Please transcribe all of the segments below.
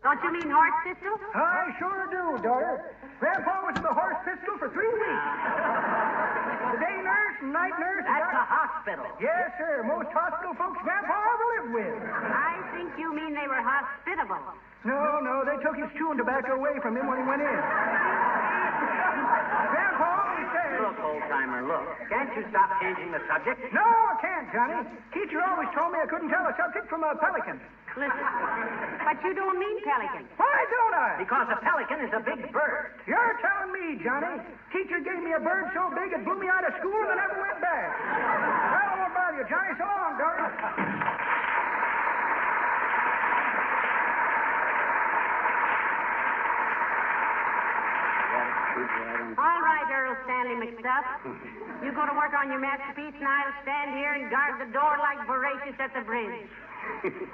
Don't you mean horse pistol? I sure do, daughter. Grandpa was in the horse pistol for 3 weeks. The day nurse and night nurse. That's a hospital. Yes, sir. Most hospital folks Grandpa ever lived with. I think you mean they were hospitable. No, they took his chewing tobacco away from him when he went in. Grandpa always said... Look, old-timer, look. Can't you stop changing the subject? No, I can't, Johnny. Teacher always told me I couldn't tell a subject from a pelican. Listen, but you don't mean pelican. Why don't I? Because a pelican is a big bird. You're telling me, Johnny. Teacher gave me a bird so big it blew me out of school and I never went back. Well, I won't bother you, Johnny. So long, daughter. All right, Earl Stanley McStuff. You go to work on your masterpiece, and I'll stand here and guard the door like Voracious at the bridge.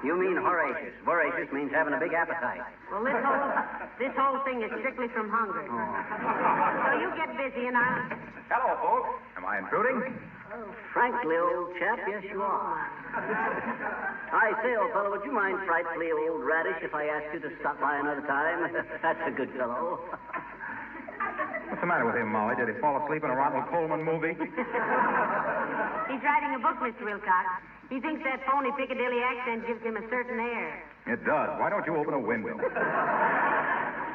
You mean voracious. Voracious means having a big appetite. Well, this whole thing is strictly from hunger. So you get busy, and I'll... Hello, folks. Am I intruding? Frankly, old chap, yes, you are. I say, old fellow, would you mind frightfully, old radish, if I asked you to stop by another time? That's a good fellow. What's the matter with him, Molly? Did he fall asleep in a Ronald Colman movie? He's writing a book, Mr. Wilcox. He thinks that phony Piccadilly accent gives him a certain air. It does. Why don't you open a window?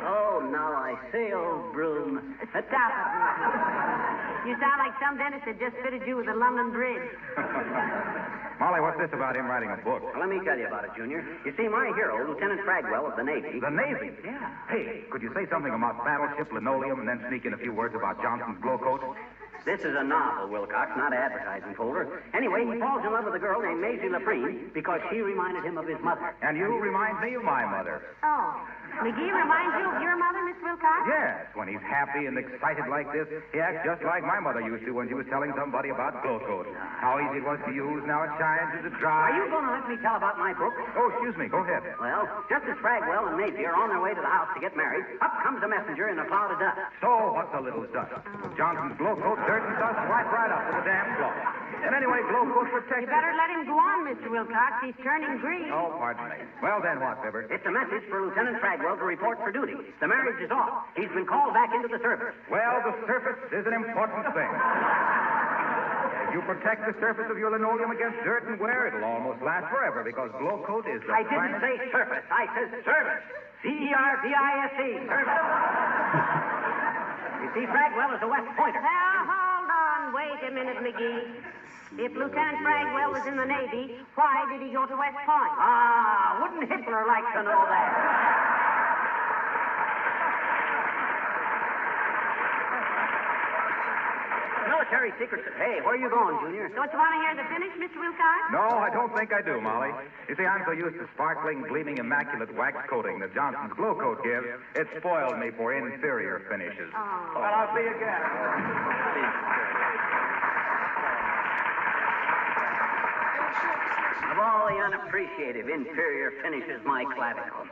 Oh, now I say, old broom. Stop it. You sound like some dentist that just fitted you with a London Bridge. Molly, what's this about him writing a book? Well, let me tell you about it, Junior. You see, my hero, Lieutenant Fragwell of the Navy... The Navy? Yeah. Hey, could you say something about battleship linoleum and then sneak in a few words about Johnson's glow coat? This is a novel, Wilcox, not an advertising folder. Anyway, he falls in love with a girl named Maisie Laprine because she reminded him of his mother. And you remind me of my mother. Oh. McGee reminds you of your mother, Miss Wilcox? Yes. When he's happy and excited like this, he acts just like my mother used to when she was telling somebody about glow coat. How easy it was to use, now it shines as it dries. Are you going to let me tell about my book? Oh, excuse me. Go ahead. Well, just as Fragwell and Maisie are on their way to the house to get married, up comes a messenger in a cloud of dust. So, what's a little dust? Johnson's glow coat, dirt and dust, right up to the damn cloth. And anyway, glow coat protects You better let him go on, Mr. Wilcox. He's turning green. Oh, pardon me. Well, then what, Fibber? It's a message for Lieutenant Fragwell to report for duty. The marriage is off. He's been called back into the service. Well, the surface is an important thing. If you protect the surface of your linoleum against dirt and wear, it'll almost last forever because glow coat is the I didn't say surface. I said service. C-E-R-V-I-S-E. Service. You see, Fragwell is a West Pointer. Now, hold on. Wait a minute, McGee. If Lieutenant Fragwell was in the Navy, why did he go to West Point? Ah, wouldn't Hitler like to know that? Military secrets. Hey, where are you going, Junior? Don't you want to hear the finish, Mr. Wilcox? No, I don't think I do, Molly. You see, I'm so used to sparkling, gleaming, immaculate wax coating that Johnson's glow coat gives, it spoiled me for inferior finishes. Oh. Well, I'll see you again. Of all the unappreciative, inferior finishes, my clavicle.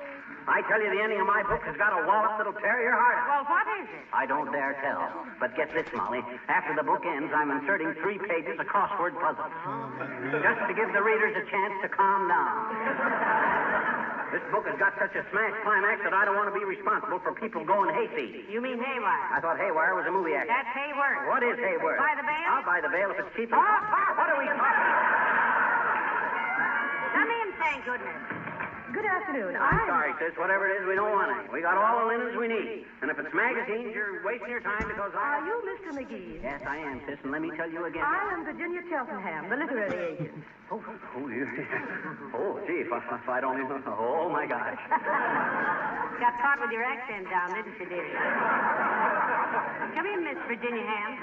I tell you, the ending of my book has got a wallop that'll tear your heart out. Well, what is it? I don't dare tell. But get this, Molly. After the book ends, I'm inserting 3 pages of crossword puzzles. Just to give the readers a chance to calm down. This book has got such a smash climax that I don't want to be responsible for people going hayseed. You mean Haywire? I thought Haywire was a movie actor. That's Hayward. What is Haywire? Buy the bail? I'll buy the bail if it's cheap. What are we talking? Come in, thank goodness. Good afternoon. I'm sorry, sis. Whatever it is, we don't want it. We got all the linens we need. And if it's magazines, you're wasting your time because Are you Mr. McGee? Yes, I am, sis. And let me tell you again. I am Virginia Cheltenham, the literary agent. Oh, gee, if I don't even... Oh, my gosh. Got caught with your accent down, didn't you, dear? Come in, Miss Virginia Ham.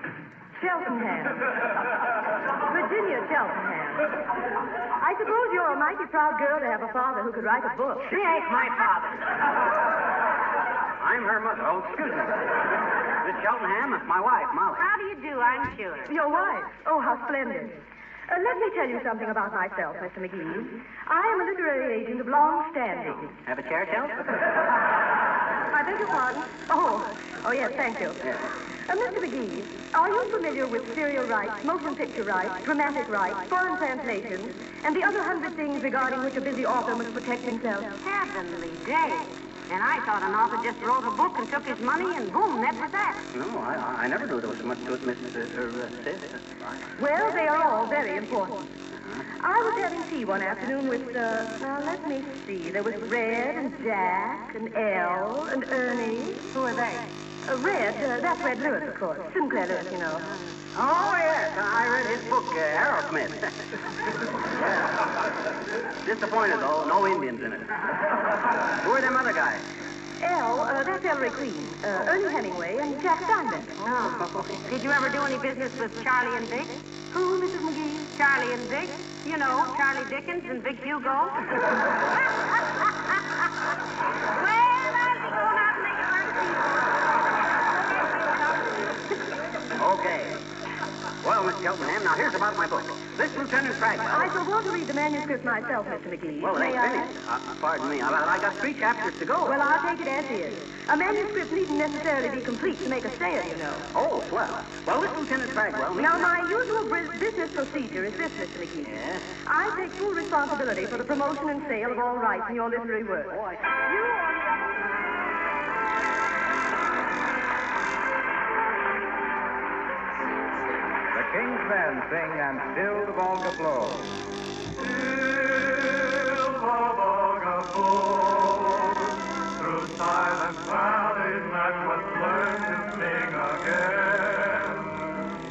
Cheltenham. Virginia Cheltenham. I suppose you're a mighty proud girl to have a father who could write a book. She ain't my father. I'm her mother. Oh, excuse me. Miss Cheltenham, my wife, Molly. How do you do, I'm sure? Your wife? Oh, how splendid. Let me tell you something about myself, Mr. McGee. I am a literary agent of long standing. Have a chair, Chel? I beg your pardon? Oh, yes, thank you. Yes. Mr. McGee, are you familiar with serial rights, motion picture rights, dramatic rights, foreign translations, and the other 100 things regarding which a busy author must protect himself? Heavenly days. And I thought an author just wrote a book and took his money and boom, that was that. No, I never knew there was so much to it, Miss Sis. Well, they are all very important. I was having tea one afternoon with, now let me see. There was Red and Jack and Elle and Ernie. Who are they? Red, that's Red Lewis, of course. Sinclair Lewis, you know. Oh, yes. I read his book, Aerosmith. Disappointed, though. No Indians in it. Who are them other guys? Elle, that's Ellery Queen. Ernie Hemingway and Jack Steinbeck. Oh. Did you ever do any business with Charlie and Dick? Who, Mrs. McGee? Charlie and Dick? You know, Charlie Dickens and Vic Hugo. Well, I'll be going out and make it work. Okay. Well, Miss Cheltenham, now here's about my book. This Lieutenant Fragwell. I shall go to read the manuscript myself, Mr. McGee. Well, it ain't May I? finished. Pardon me. I got 3 chapters to go. Well, I'll take it as is. A manuscript needn't necessarily be complete to make a sale, you know. Oh, swell. Well, this Lieutenant Fragwell... Now, my usual business procedure is this, Mr. McGee. Yes? I take full responsibility for the promotion and sale of all rights in your literary work. Oh, I... You, on the other... The King's Men sing and still the Volga flows. Still the Volga flows through silent valleys that must learn to sing again.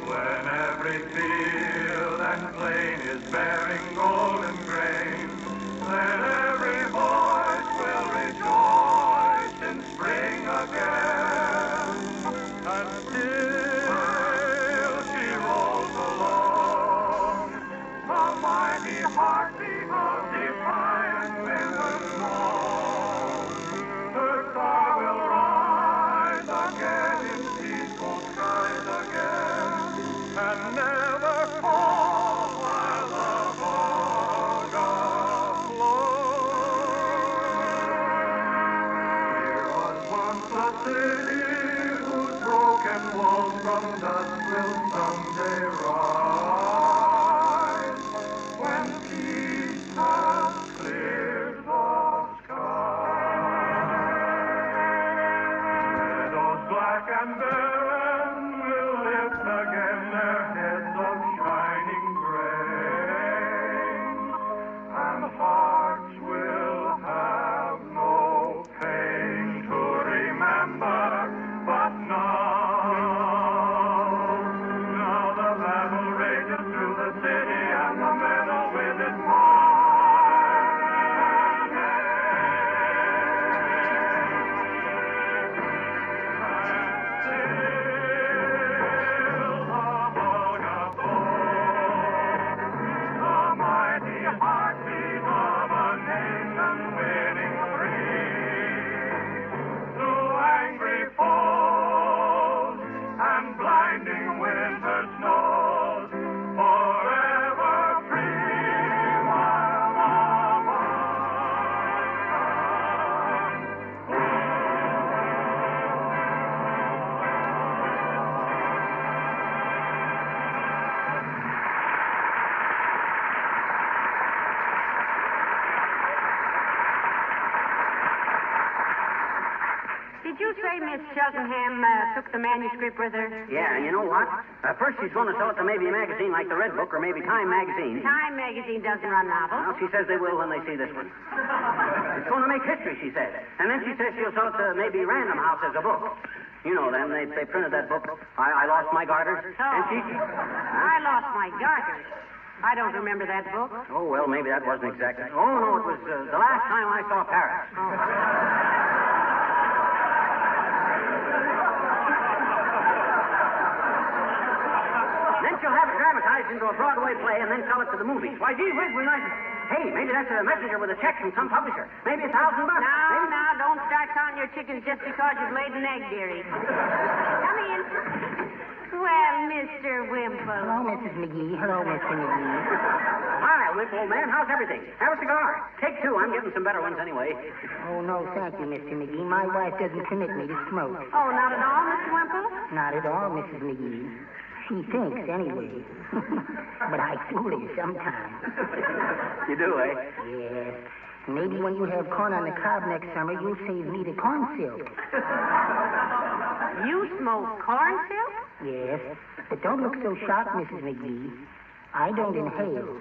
When every field and plain is bearing golden grain, then every voice will rejoice in spring again. And still she rolls along, the mighty heartbeat of defiant winter's song. Her car will rise again in peaceful skies again, and never fall while the Volga flows. Here was once a city whose broken walls from dust will someday rise, when peace has cleared the sky. Meadows black and barren will lift again their heads of shining grain, and hearts will have no pain to remember. But now the battle rages through the city, and the meadow with its Did you say Miss Cheltenham took the manuscript with her? Yeah, and you know what? First she's going to sell it to maybe a magazine like the Red Book or maybe Time Magazine. Time magazine doesn't run novels. Well, she says they will when they see this one. It's going to make history, she says. And then she says she'll sell it to maybe Random House as a book. You know them. They printed that book. I lost my garters. Oh. And she... I lost my garters. I don't remember that book. Oh, well, maybe that wasn't exactly... Oh, no, it was the last time I saw Paris. Then she'll have it dramatized into a Broadway play and then sell it to the movies. Why, gee whiz, we might... Hey, maybe that's a messenger with a check from some publisher. Maybe $1,000. Now, don't start counting your chickens just because you've laid an egg, dearie. Come in. Well, Mr. Wimple. Hello, Mrs. McGee. Hello, Mr. McGee. Hi, Wimple, old man. How's everything? Have a cigar. Take 2. I'm getting some better ones anyway. Oh, no, thank you, Mr. McGee. My wife doesn't permit me to smoke. Oh, not at all, Mr. Wimple? Not at all, Mrs. McGee. She thinks, anyway. But I fool her sometimes. You do, eh? Yes. Maybe when you have corn on the cob next summer, you'll save me the corn silk. You smoke corn silk? Yes, but don't look so shocked, Mrs. McGee. I don't inhale.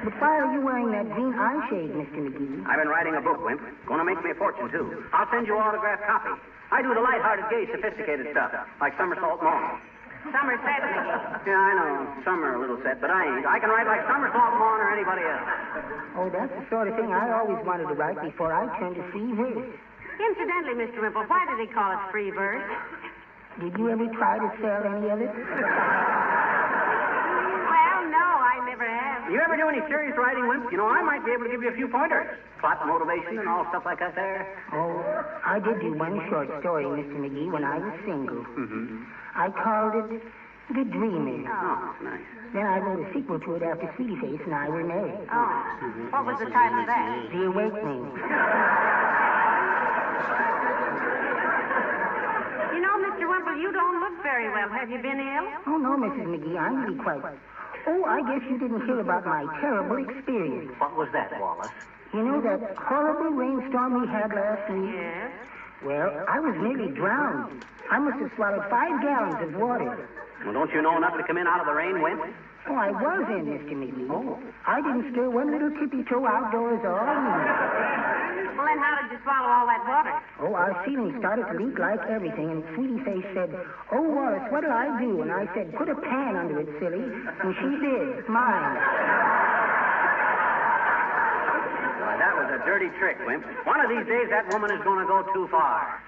But why are you wearing that green eye shade, Mr. McGee? I've been writing a book, Wimp. Going to make me a fortune, too. I'll send you an autographed copy. I do the light-hearted, gay, sophisticated stuff, like Somersault Maugham. Somerset McGee. Yeah, I know. Some are a little set, but I ain't. I can write like Somersault Maugham or anybody else. Oh, that's the sort of thing I always wanted to write before I turned to free verse. Incidentally, Mr. Wimple, why do they call it free verse? Did you ever try to sell any of it? Well, no, I never have. You ever do any serious writing, Wimp? You know, I might be able to give you a few pointers. Plot motivation and all stuff like that there. Oh, I did do one short story, Mr. McGee, when I was single. Mm-hmm. I called it The Dreaming. Oh, nice. Then I wrote a sequel to it after Sweetie Face and I were married. Oh. What was the title of that? The Awakening. You know, Mr. Wimple, you don't look very well. Have you been ill? Oh, no, Mrs. McGee, I'm really quite... Oh, I guess you didn't hear about my terrible experience. What was that, Wallace? You know that horrible rainstorm we had last week? Yes. Well, I was nearly drowned. I must have swallowed 5 gallons of water. Well, don't you know enough to come in out of the rain, Wimp? Oh, I was in, Mr. McGee. Oh. I didn't stir one little tippy toe outdoors all evening. Well, then how did you swallow all that water? Oh, our ceiling started to leak like everything, and Sweetie Face said, "Oh, Wallace, what'll I do?" And I said, "Put a pan under it, silly." And she did. Mine. Well, that was a dirty trick, Wimp. One of these days, that woman is going to go too far.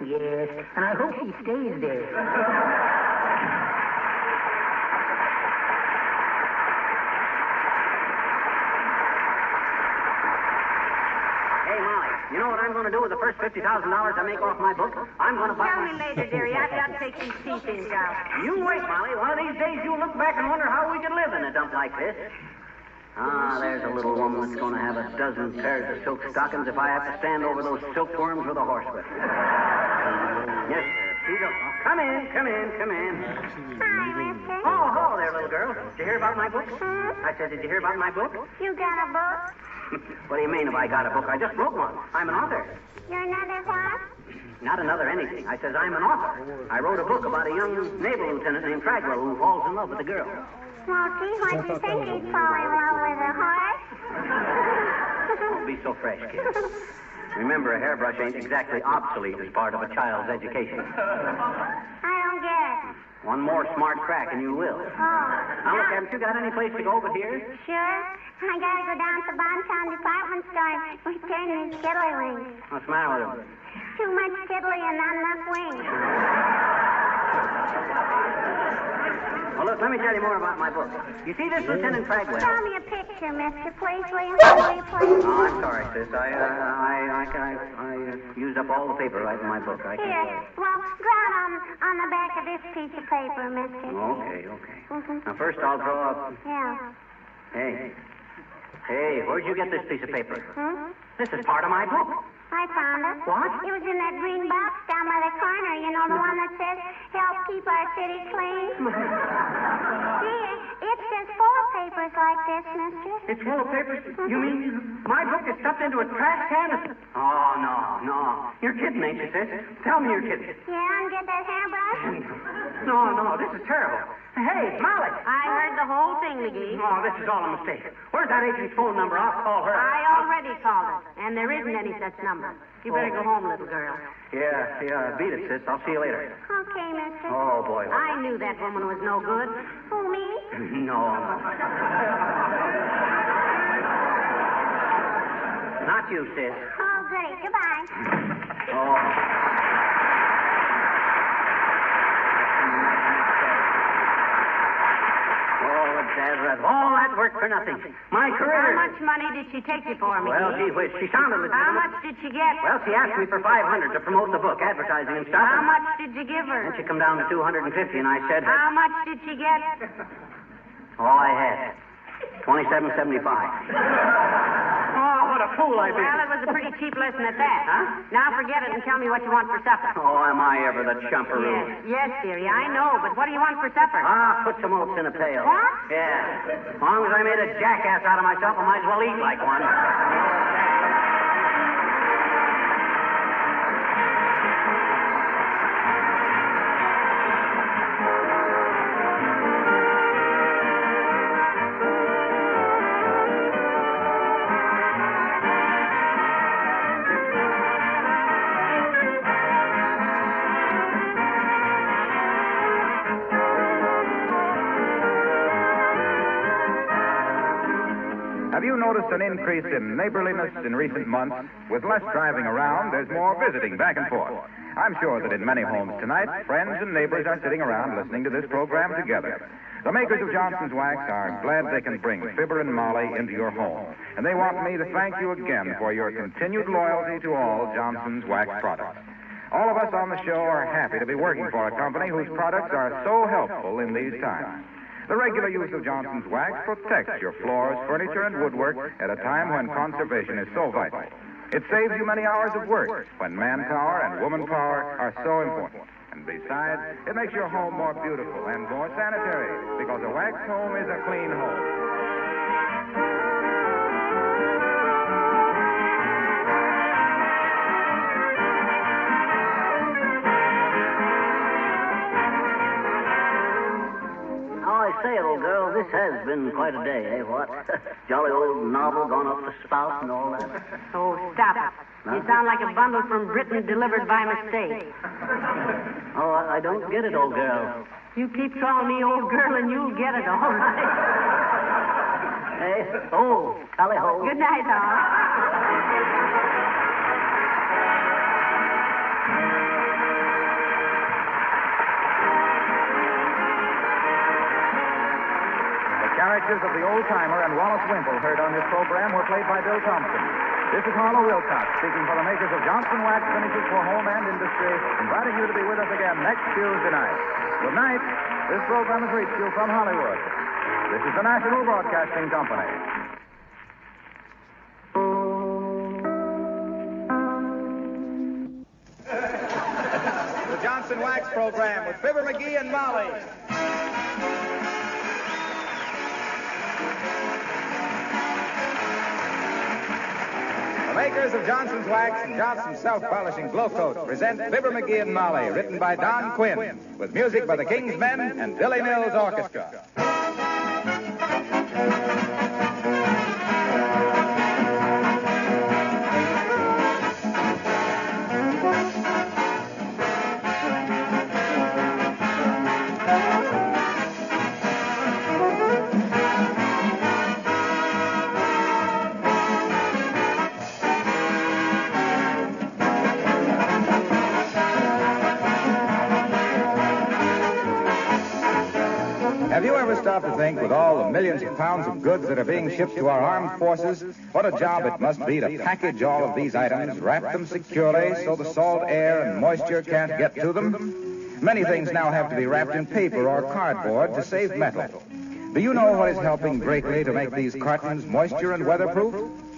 Yes, and I hope she stays there. You know what I'm going to do with the first $50,000 I make off my book? I'm going to buy... Tell me later, dearie. I've got to take these tea things out. You wait, Molly. One of these days you'll look back and wonder how we could live in a dump like this. Ah, there's a little woman that's going to have a dozen pairs of silk stockings if I have to stand over those silkworms with a horsewhip. Yes, sir. You go. Come in. Hi, mister. Oh, hello there, little girl. Did you hear about my book? I said, did you hear about my book? You got a book? What do you mean, have I got a book? I just wrote one. I'm an author. You're another what? Not another anything. I says I'm an author. I wrote a book about a young naval lieutenant named Tragwell who falls in love with a girl. Well, gee, what do you think he'd fall in love with a horse? Don't be so fresh, kid. Remember, a hairbrush ain't exactly obsolete as part of a child's education. I don't get it. One more smart crack and you will. Oh. Now, look, haven't you got any place to go but here? Sure. I gotta go down to the Bonton department store and return these tiddlywinks. What's the matter with them? Too much tiddly and not enough wings. Well, look, let me tell you more about my book. You see this Lieutenant Tragwell? Show me a picture, mister. Please, will you? Will you, please? Oh, I'm sorry, sis. I used up all the paper writing my book. I Here. can't... Well, draw it on the back of this piece of paper, mister. Okay. Mm-hmm. Now, first I'll draw up... Yeah. Hey, where'd you get this piece of paper? This is part of my book. I found it. What? It was in that green box down by the corner. You know, the one that says, "Help keep our city clean." See, it's just full of papers like this, mister. It's full of papers? You mean my book is stuffed into a trash can? Oh, no. You're kidding, ain't you, sis? Tell me you're kidding. Yeah, and get that hairbrush? No, this is terrible. Hey, Molly. I heard the whole thing, McGee. Oh, this is all a mistake. Where's that agent's phone number? I'll call her. I already called it, and there isn't any such number. You better go home, little girl. Yeah, beat it, sis. I'll see you later. Okay, mister. Oh, boy. I knew that woman was no good. Who, me? No. Not you, sis. Oh, goody. Goodbye. Oh. All that work for nothing. My career. How much money did she take you for, McGee? Well, gee whiz, she sounded legitimate. How much did she get? Well, she asked me for $500 to promote the book, advertising and stuff. How much did you give her? Then she come down to $250, and I said... How much did she get? All I had. $27.75. Oh, what a a fool I've been. Well, it was a pretty cheap lesson at that. Huh? Now forget it and tell me what you want for supper. Oh, am I ever the chumperoo? Yes, dearie, I know. But what do you want for supper? Put some oats in a pail. What? Yeah. As long as I made a jackass out of myself, I might as well eat like one. Have you noticed an increase in neighborliness in recent months? With less driving around, there's more visiting back and forth. I'm sure that in many homes tonight, friends and neighbors are sitting around listening to this program together. The makers of Johnson's Wax are glad they can bring Fibber and Molly into your home. And they want me to thank you again for your continued loyalty to all Johnson's Wax products. All of us on the show are happy to be working for a company whose products are so helpful in these times. The regular use of Johnson's Wax protects your floors, furniture, and woodwork at a time when conservation is so vital. It saves you many hours of work when manpower and womanpower are so important. And besides, it makes your home more beautiful and more sanitary because a wax home is a clean home. Say, old girl, this has been quite a day, eh, what? Jolly old novel gone off the spout and all that. Oh, stop it. You sound like a bundle from Britain delivered by mistake. Oh, I don't get it, old girl. You keep calling me old girl and you'll get it, all right. Hey, oh, tally ho. Good night, all. The characters of the old-timer and Wallace Wimple heard on this program were played by Bill Thompson. This is Harlow Wilcox speaking for the makers of Johnson Wax Finishes for Home and Industry, inviting you to be with us again next Tuesday night. Good night. This program has reached you from Hollywood. This is the National Broadcasting Company. The Johnson Wax Program with Fibber McGee and Molly. The makers of Johnson's Wax and Johnson's Self-Polishing Glow Coat present Fibber McGee and Molly, written by Don Quinn, with music by the King's Men and Billy Mills Orchestra. Have you ever stopped to think, with all the millions of pounds of goods that are being shipped to our armed forces, what a job it must be to package all of these items, wrap them securely so the salt air and moisture can't get to them? Many things now have to be wrapped in paper or cardboard to save metal. Do you know what is helping greatly to make these cartons moisture and weatherproof?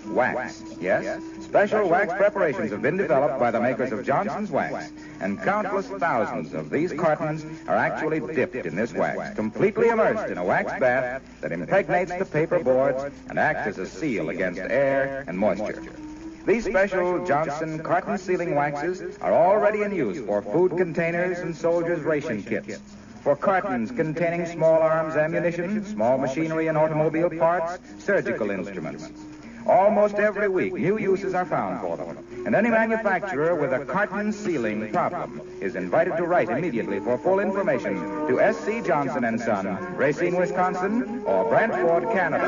Wax. Yes, special wax preparations have been developed by the makers of Johnson's Wax, and countless thousands of these cartons are actually dipped in this wax, completely immersed in a wax bath that impregnates the paper boards and acts as a seal against air and moisture. These special Johnson carton sealing waxes are already in use for food containers and soldiers' ration kits, for cartons containing small arms ammunition, small machinery and automobile parts, surgical instruments. Almost every week, new uses are found for them, and any manufacturer with a carton sealing problem is invited to write immediately for full information to S.C. Johnson & Son, Racine, Wisconsin, or Brantford, Canada.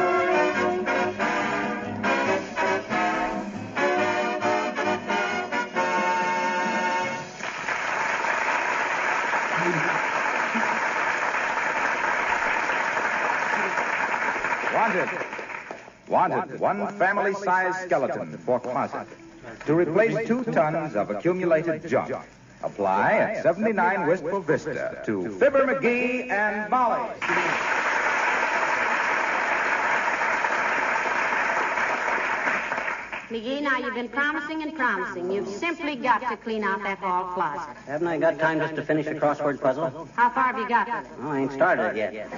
Wanted, one family-sized skeleton for closet to replace 2 tons of accumulated junk. Apply at 79 Wistful Vista to Fibber McGee and Molly. McGee, now you've been promising and promising. You've simply got to clean out that hall closet. Haven't I got time just to finish a crossword puzzle? How far have you got with it? Oh, I ain't started it yet.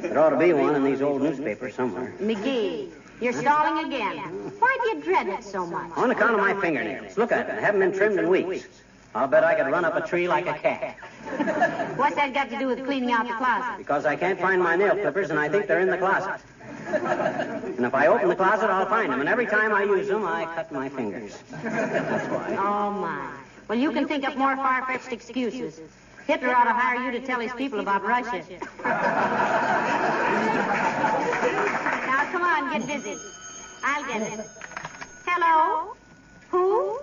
There ought to be one in these old newspapers somewhere. McGee, you're stalling again. Why do you dread it so much? On account of my fingernails. Look at them. They haven't been trimmed in weeks. I'll bet I could run up a tree like a cat. What's that got to do with cleaning out the closet? Because I can't find my nail clippers, and I think they're in the closet. And if I open the closet, I'll find them. And every time I use them, I cut my fingers. That's why. Oh, my. Well, you can think up more far-fetched excuses. Hitler ought to hire you to tell his people about Russia. Now, come on, get busy. I'll get it. Hello? Who?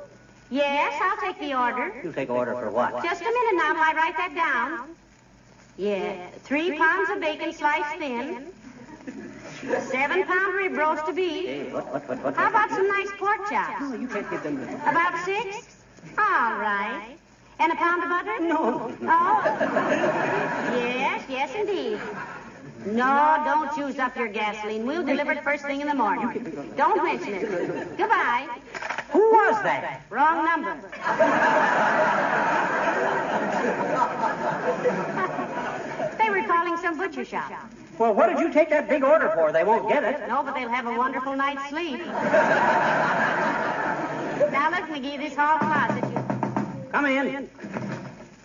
Yes, I'll take the order. You take order for what? Just a minute now till I write that down. Yeah, 3 pounds of bacon sliced thin. 7-pound rib roast to beef. Hey, what? How about some nice pork chops? No, you can't get them. About 6? All right. And a pound of butter? No. Oh. Yes, indeed. No, don't use up your gasoline. We'll deliver it first thing in the morning. Don't mention it. Goodbye. Who was that? Wrong number. They were calling some butcher shop. Well, what did you take that big order for? They won't get it. No, but they'll have a wonderful night's sleep. Now, look, McGee, this hall closet. Come in.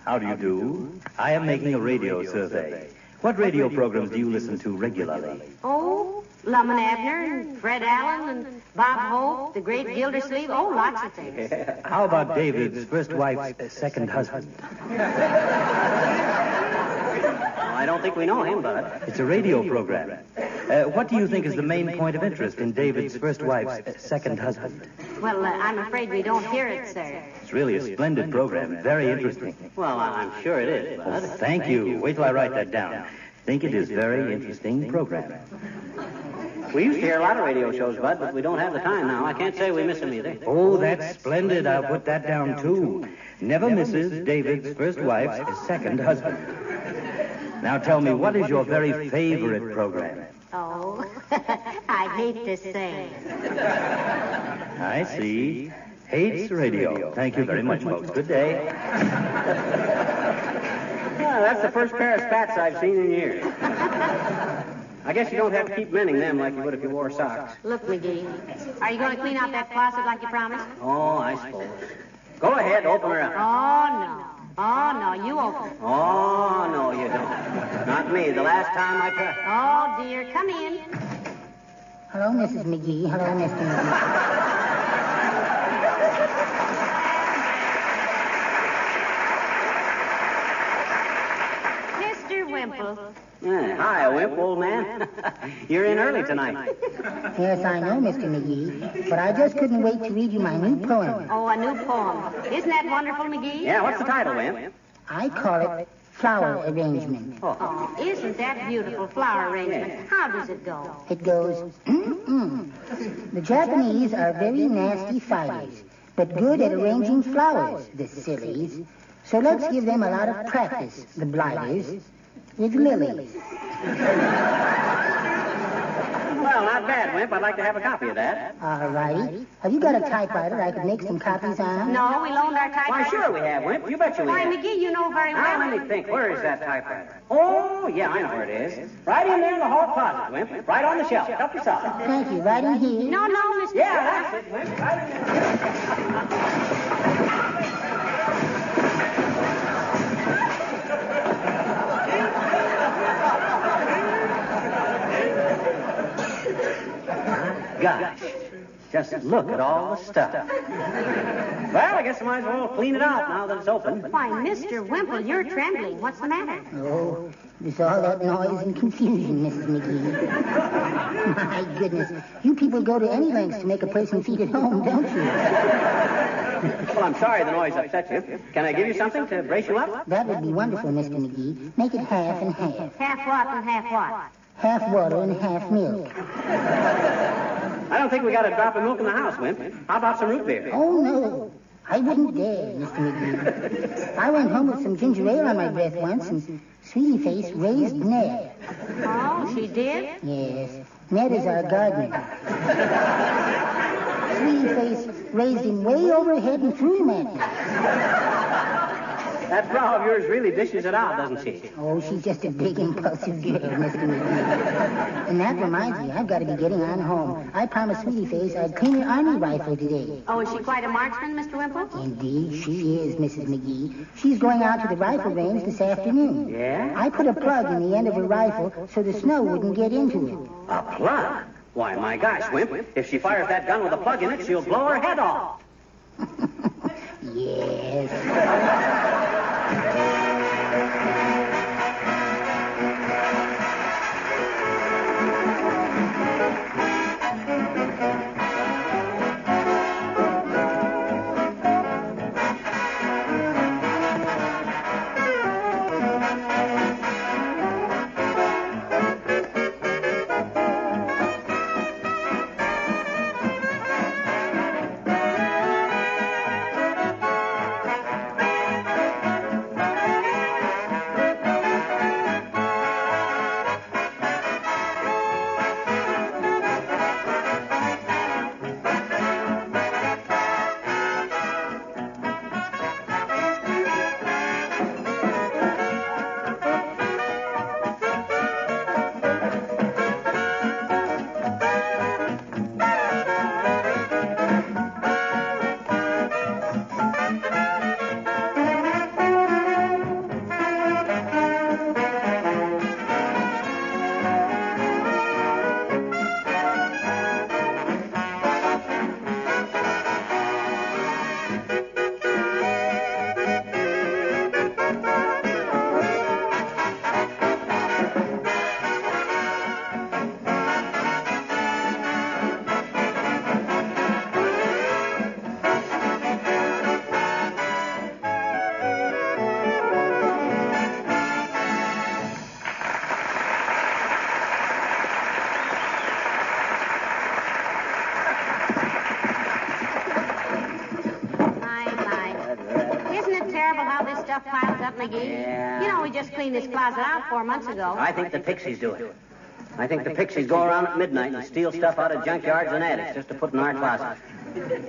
How do you do? I am making a radio survey. What radio programs do you listen to regularly? Oh, Lum and Abner, and Fred Allen, and Bob Hope, the great Gildersleeve. Oh, lots of things. How about David's first wife's second husband? I don't think we know him, Bud. It's a radio program. What do you think is the main point of interest in David's first wife's second husband? Well, I'm afraid we don't hear it, sir. It's really a splendid program. Very interesting. Well, I'm sure it is, Oh, Bud. thank you. Wait till I write that down. Think it is very interesting program. We used to hear a lot of radio shows, Bud, but we don't have the time now. I can't say we miss them either. Oh, that's splendid. I'll put that down, too. Never misses David's first wife's second husband. Now tell me, what is your very favorite program? Oh, I hate to say. I see. Hates radio. Thank you very much, folks. Good day. Yeah, that's the first pair of spats I've seen in years. I guess you don't have to keep mending them like you would if you wore socks. Look, McGee, are you going to clean out that closet like you promised? Oh, I suppose. Go ahead, open her up. Oh, no, you open it. Oh, no, you don't. Not me. The last time I tried. Oh, dear, come in. Hello, Mrs. McGee. Hello, Mr. McGee. Mr. Wimple. Yeah, hi, Wimp, old man. You're in early tonight. Yes, I know, Mr. McGee, but I just couldn't wait to read you my new poem. Oh, a new poem. Isn't that wonderful, McGee? Yeah, what's the title, Wimp? I call it Flower Arrangement. Oh, isn't that beautiful flower arrangement? How does it go? It goes, The Japanese are very nasty fighters, but good at arranging flowers, the sillies. So let's give them a lot of practice, the blighters, with lilies. Well, not bad, Wimp. I'd like to have a copy of that. All righty. Have you got a typewriter I could make some copies on? No, we loaned our typewriter. Why, sure we have, Wimp. You betcha we Why, have. McGee, you know very well. Now, let me think. Where is that typewriter? Oh, yeah, I know where it is. Right in there in the hall closet, Wimp. Right on the shelf. Help yourself. Thank you. Right in here. No, Mr. Yeah, that's it, Wimp. Right in there. Gosh, just look at all the stuff. Well, I guess I might as well clean it out now that it's open. Why, Mr. Wimple, you're trembling. What's the matter? Oh, it's all that noise and confusion, Mrs. McGee. My goodness. You people go to any lengths to make a person feel at home, don't you? Well, I'm sorry the noise upset you. Can I give you something to brace you up? That would be wonderful, Mr. McGee. Make it half and half. Half what and half what? Half water and half milk. I don't think we got a drop of milk in the house, Wimp. How about some root beer? Oh, no. I wouldn't dare, Mr. McGee. I went home with some ginger ale on my breath once, and Sweetie Face raised Ned. Oh, she did? Yes. Ned is our gardener. Sweetie Face raised him way overhead and threw him at me. That brow of yours really dishes it out, doesn't she? Oh, she's just a big, impulsive girl, Mr. McGee. And that reminds me, I've got to be getting on home. I promised Sweetie Face I'd clean her army rifle today. Oh, is she quite a marksman, Mr. Wimple? Indeed, she is, Mrs. McGee. She's going out to the rifle range this afternoon. Yeah? I put a plug in the end of her rifle so the snow wouldn't get into it. A plug? Why, my gosh, Wimp, if she fires that gun with a plug in it, she'll blow her head off. Yes. McGee. Yeah. You know, we just cleaned this closet out 4 months ago. I think the pixies do it. I think the pixies go around at midnight and steal stuff out of junkyards and attics just to put in our closet.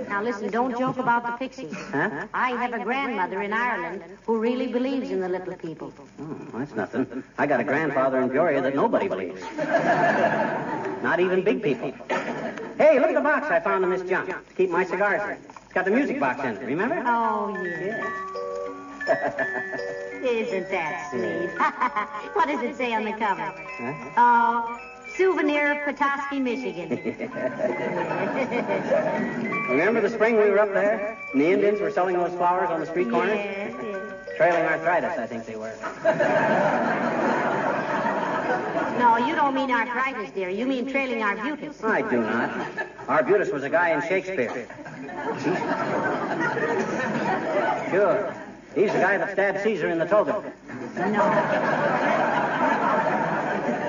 Now, listen, don't joke about the pixies. Huh? I have a grandmother in Ireland who really believes in the little people. Oh, that's nothing. I got a grandfather in Peoria that nobody believes. Not even big people. Hey, look at the box I found in this junk to keep my cigars in. It's got the music box in it, remember? Oh, yeah. Isn't that sweet? What does it say on the cover? Huh? Oh, souvenir of Petoskey, Michigan. Remember the spring we were up there and the Indians were selling those flowers on the street corners? Yes, yes. Trailing arthritis, I think they were. No, you don't mean arthritis, dear. You mean trailing arbutus. I do not. Arbutus was a guy in Shakespeare. Sure. He's the guy that stabbed Caesar in the toga. No.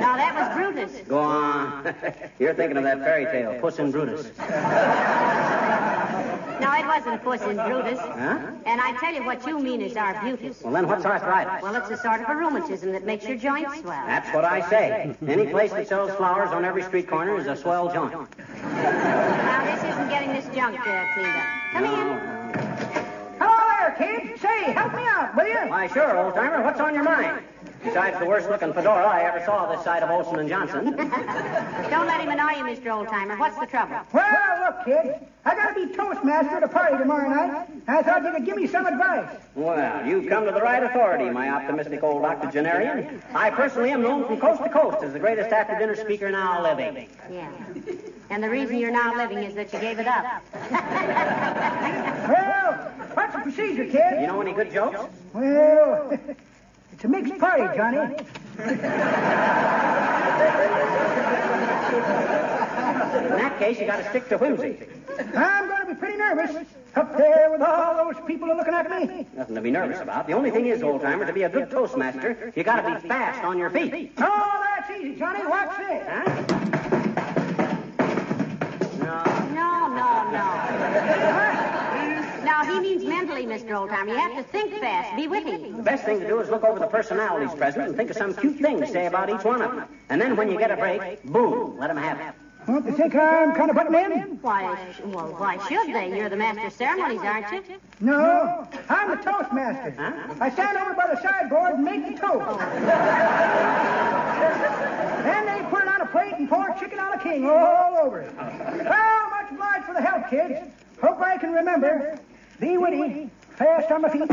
No, that was Brutus. Go on. You're thinking of that fairy tale, Puss in Brutus. No, it wasn't Puss in Brutus. Huh? And I tell you what you mean is arbutus. Well, then what's arthritis? Well, it's a sort of a rheumatism that makes your joints swell. That's what I say. Any place that sells flowers on every street corner is a swell joint. Now, this isn't getting this junk cleaned up. Come in. Hello there, kids. Say, help me out, will you? Why, sure, old-timer. What's on your mind? Besides the worst-looking fedora I ever saw this side of Olson and Johnson. Don't let him annoy you, Mr. Oldtimer. What's the trouble? Well, look, kids. I got to be Toastmaster at a party tomorrow night. I thought you could give me some advice. Well, you've come to the right authority, my optimistic old octogenarian. I personally am known from coast to coast as the greatest after-dinner speaker now living. Yeah. And the reason you're now living is that you gave it up. Well, what's the procedure, kid? You know any good jokes? Well, it's a mixed party, Johnny. In that case, you got to stick to whimsy. I'm going to be pretty nervous. Up there with all those people looking at me. Nothing to be nervous about. The only thing is, old-timer, to be a good Toastmaster, you got to be fast on your feet. Oh, that's easy, Johnny. Watch this. Huh? No. Now, he means mentally, Mr. Oldtimer. You have to think fast, be witty. The best thing to do is look over the personalities present and think of some cute thing to say about each one of them. And then when you get a break, boom, let them have it. Don't you think I'm kind of butting in? Why should they? You're the master of ceremonies, aren't you? No, I'm the toastmaster. Huh? I stand over by the sideboard and make the toast. Then they put it on a plate and pour chicken on a king all over it. Well, much obliged for the help, kids. Hope I can remember. Be witty, fast on my feet.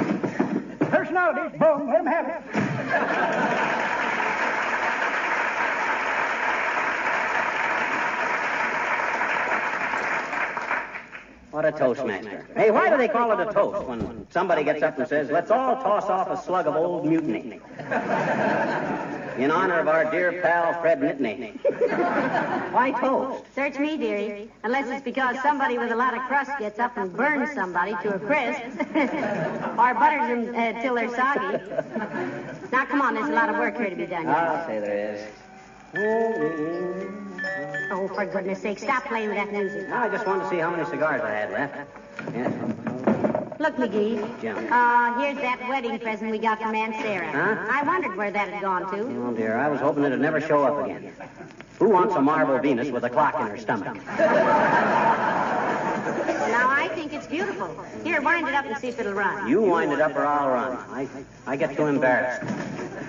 Personalities, boom, let them have it. What a toastmaster. Hey, why do they call it a toast when somebody gets up and says, let's all toss off a slug of old mutiny? In honor of our dear pal, Fred Mitney. Why toast? Search me, dearie. Unless it's because somebody with a lot of crust gets up and burns somebody to a crisp. Or butters them till they're soggy. Now, come on, there's a lot of work here to be done. I'll say there is. Oh, for goodness sake, stop playing with that music. I just wanted to see how many cigars I had left. Yes. Look, McGee. Jim. Here's that wedding present we got from Aunt Sarah. Huh? I wondered where that had gone to. Oh, dear, I was hoping it'd never show up again. Who wants a marble Venus with a clock in her stomach? Well, now, I think it's beautiful. Here, wind it up and see if it'll run. You wind it up or I'll run. I get too embarrassed.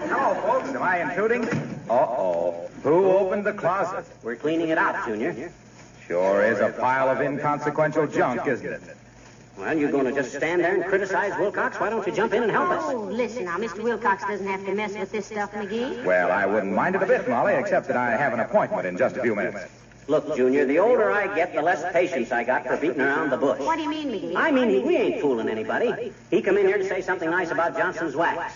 Hello, folks. Am I intruding? Uh-oh. Who opened the closet? We're cleaning it out, Junior. Sure is a pile of inconsequential junk, isn't it? Well, you're going to just stand there and criticize Wilcox? Why don't you jump in and help us? Oh, listen now, Mr. Wilcox doesn't have to mess with this stuff, McGee. Well, I wouldn't mind it a bit, Molly, except that I have an appointment in just a few minutes. Look, Junior, the older I get, the less patience I got for beating around the bush. What do you mean, McGee? I mean, we ain't fooling anybody. He come in here to say something nice about Johnson's wax.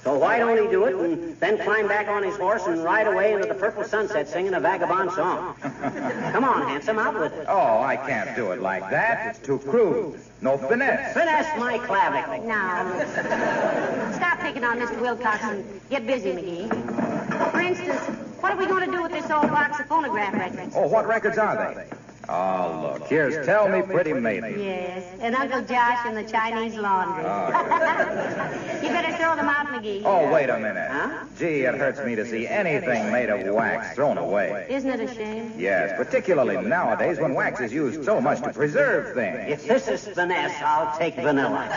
So why don't he do it and then climb back on his horse and ride away into the purple sunset singing a vagabond song? Come on, handsome, out with it. Oh, I can't do it like that. It's too crude. No finesse. Finesse my clavicle. Now, stop picking on Mr. Wilcox and get busy, McGee. For instance, what are we going to do with this old box of phonograph records? Oh, what records are they? Oh, look, here's Tell Me Pretty Maiden. Yes, and Uncle Josh in the Chinese laundry. Oh. You better throw them out, McGee. Oh, wait a minute. Huh? Gee, it hurts me to see anything made of wax thrown away. Isn't it a shame? Yes, particularly nowadays when wax is used so much to preserve things. If this is finesse, I'll take vanilla.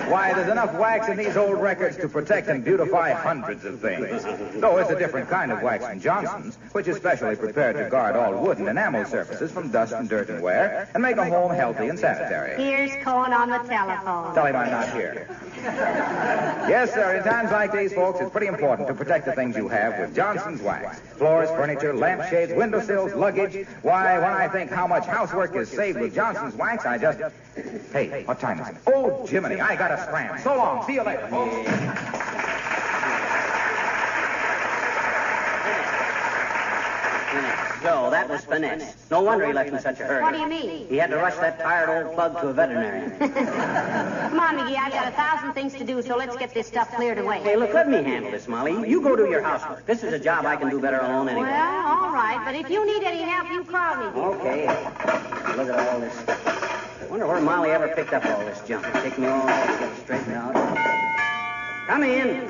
Why, there's enough wax in these old records to protect and beautify hundreds of things. Though it's a different kind of wax from Johnson's, which is specially prepared to guard all wood and enamel surfaces from dust and dirt and wear, and make a home healthy and sanitary. Here's Cohen on the telephone. Tell him I'm not here. Yes, sir, in times like these, folks, it's pretty important to protect the things you have with Johnson's wax. Floors, furniture, lampshades, windowsills, luggage. Why, when I think how much housework is saved with Johnson's wax, I just... Hey, what time is it? Oh, Jiminy, I gotta scram. So long. See you later, folks. So, that was finesse. No wonder he left in such a hurry. What do you mean? He had to rush that tired old plug to a veterinarian. Come on, McGee, I've got 1,000 things to do, so let's get this stuff cleared away. Hey, look, let me handle this, Molly. You go do your housework. This is a job I can do better alone anyway. Well, all right, but if you need any help, you call me. Okay. Look at all this. I wonder where Molly ever picked up all this junk. It'll take me all to get straightened out. Come in.